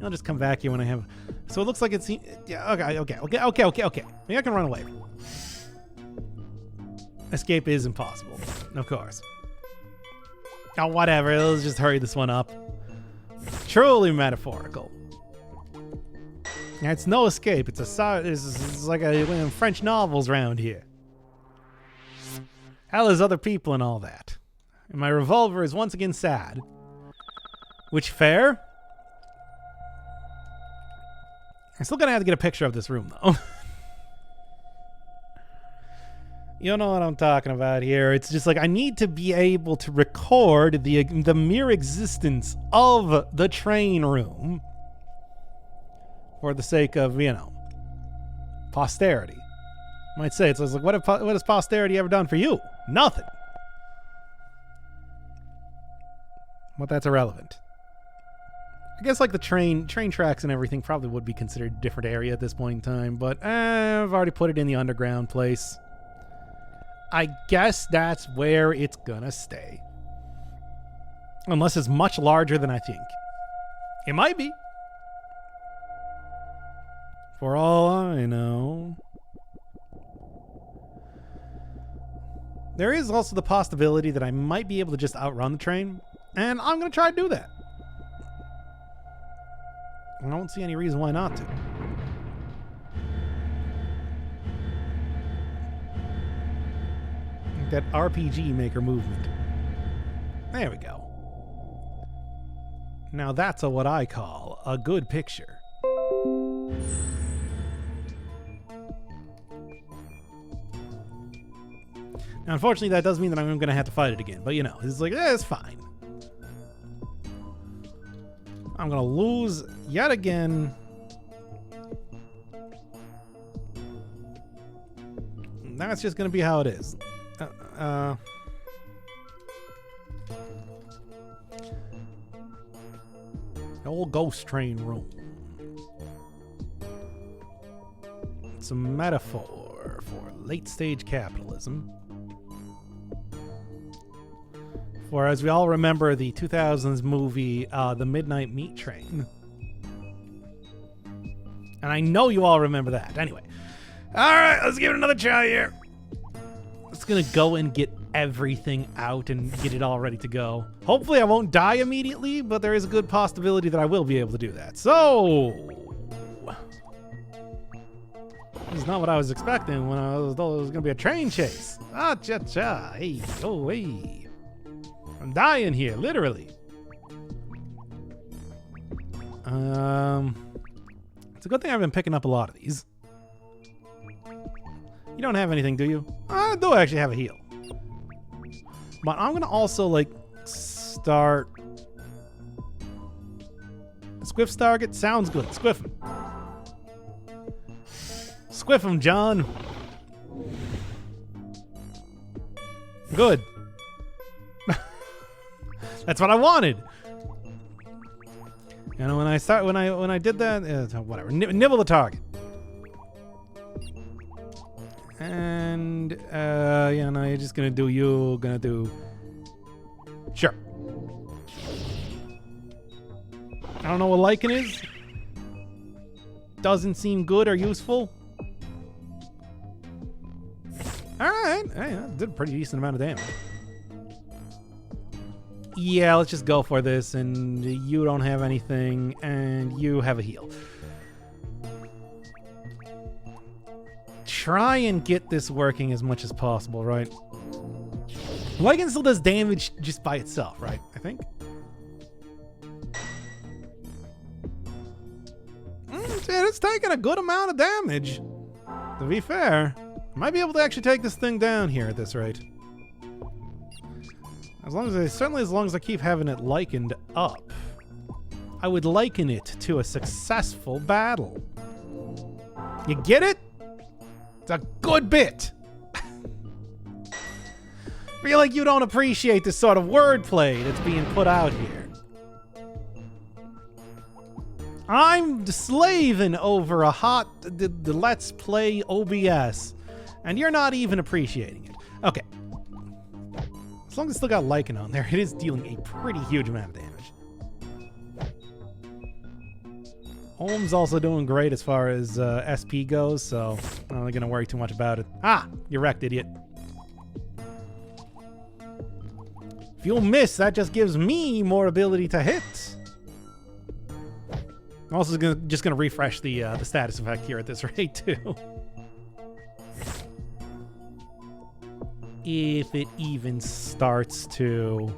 I'll just come back here when I have... So it looks like it's... Yeah, okay. Maybe I can run away. Escape is impossible, of course. Oh, whatever. Let's just hurry this one up. Truly metaphorical. It's no escape. It's like a French novels round here. Hell, there's other people and all that. And my revolver is once again sad. Which, fair? I'm still gonna have to get a picture of this room, though. You know what I'm talking about here. It's just like I need to be able to record the mere existence of the train room for the sake of, you know, posterity. I might say it's like, what has posterity ever done for you? Nothing. But that's irrelevant. I guess like the train tracks and everything probably would be considered a different area at this point in time, but I've already put it in the underground place. I guess that's where it's gonna stay. Unless it's much larger than I think. It might be. For all I know. There is also the possibility that I might be able to just outrun the train, and I'm gonna try to do that. I don't see any reason why not to. That RPG Maker movement. There we go. Now that's what I call a good picture. Now, unfortunately, that does mean that I'm going to have to fight it again. But, you know, it's like, it's fine. I'm going to lose yet again. That's just going to be how it is. The old ghost train room. It's a metaphor for late-stage capitalism. For, as we all remember, the 2000s movie, The Midnight Meat Train. And I know you all remember that. Anyway. Alright, let's give it another try here. It's gonna go and get everything out and get it all ready to go. Hopefully I won't die immediately, but there is a good possibility that I will be able to do that. So... this is not what I was expecting when I was told it was gonna be a train chase. Ah, cha-cha. Hey, go away. I'm dying here, literally. It's a good thing I've been picking up a lot of these. You don't have anything, do you? I do actually have a heal. But I'm gonna also, like, start... Squiff target? Sounds good. Squiff him. Squiff him, John. Good. That's what I wanted. You know, when I did that, whatever. Nibble the target. And you know, you're just gonna do you. Gonna do. Sure. I don't know what lichen is. Doesn't seem good or useful. All right. Hey, that did a pretty decent amount of damage. Yeah, let's just go for this, and you don't have anything, and you have a heal. Try and get this working as much as possible, right? Lichen still does damage just by itself, right? I think. It's taking a good amount of damage. To be fair, I might be able to actually take this thing down here at this rate. As long as I keep having it likened up, I would liken it to a successful battle. You get it? It's a good bit. Feel like you don't appreciate this sort of wordplay that's being put out here. I'm slaving over a hot the Let's Play OBS, and you're not even appreciating it. Okay. As long as it's still got Lycan on there, it is dealing a pretty huge amount of damage. Ohm's also doing great as far as SP goes, so I'm not really going to worry too much about it. Ah! You're wrecked, idiot. If you'll miss, that just gives me more ability to hit. I'm also just going to refresh the status effect here at this rate, too. If it even starts to...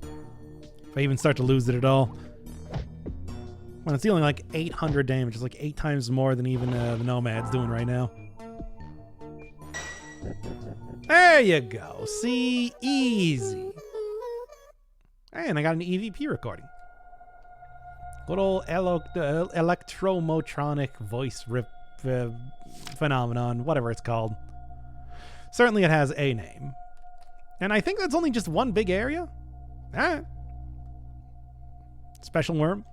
If I even start to lose it at all. When it's dealing like 800 damage, it's like 8 times more than even the Nomad's doing right now. There you go. See? Easy. Hey, and I got an EVP recording. Good old electromotronic voice rip phenomenon, whatever it's called. Certainly it has a name. And I think that's only just one big area. Alright. Special worm.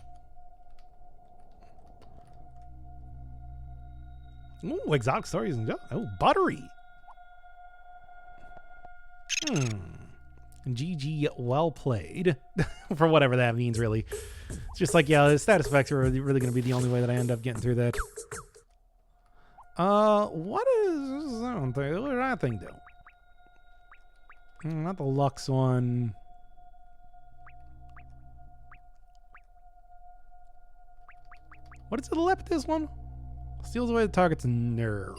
Ooh, exotic stories and oh, buttery. GG, well played. For whatever that means, really. It's just like, yeah, the status effects are really going to be the only way that I end up getting through that. What is that one thing? What did that thing do? Not the Lux one. What is the Leptis one? Steals away the target's nerve.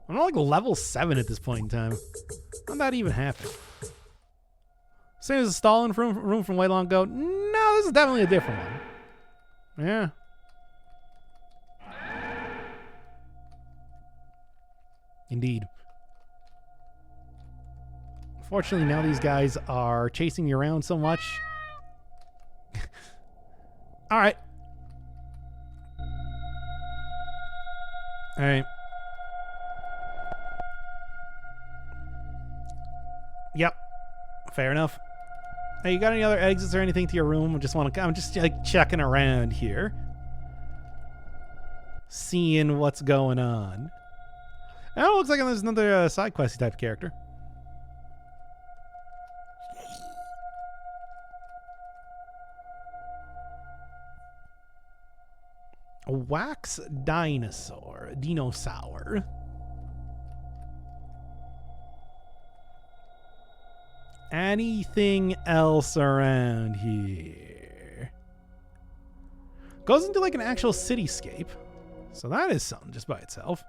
I'm not like level 7 at this point in time. How'd that even happen? Same as the Stalin room from way long ago. No, this is definitely a different one. Yeah. Indeed. Fortunately, now these guys are chasing me around so much. All right. All right. Yep. Fair enough. Hey, you got any other exits or anything to your room? I'm just like checking around here. Seeing what's going on. Oh, it looks like there's another side questy type character. A wax dinosaur. Dinosaur. Anything else around here? Goes into like an actual cityscape. So that is something just by itself.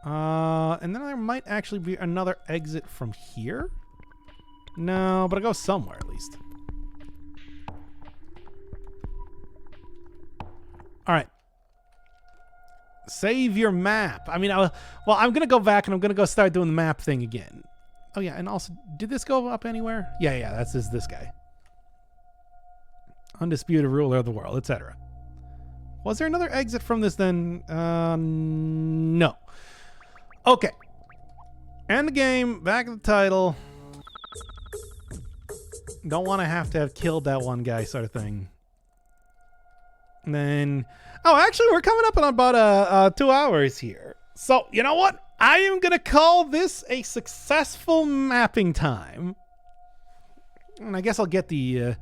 And then there might actually be another exit from here. No, but it goes somewhere at least. All right. Save your map. I mean, well, I'm going to go back and I'm going to go start doing the map thing again. Oh, yeah. And also, did this go up anywhere? Yeah. That's this guy. Undisputed ruler of the world, etc. Was there another exit from this then? No. Okay. End the game. Back at the title. Don't want to have killed that one guy sort of thing. And then... Oh, actually, we're coming up on about 2 hours here. So, you know what? I am going to call this a successful mapping time. And I guess I'll get the... at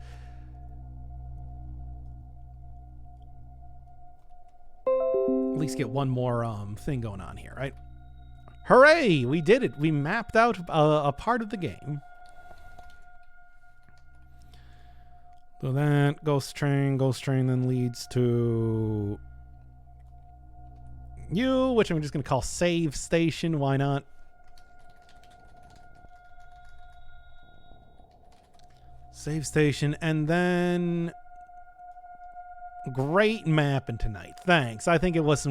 least get one more thing going on here, right? Hooray! We did it. We mapped out a part of the game. So that ghost train then leads to you, which I'm just going to call save station. Why not? Save station, and then great mapping tonight. Thanks. I think it was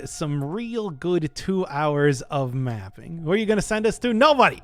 some real good 2 hours of mapping. Where are you going to send us to? Nobody.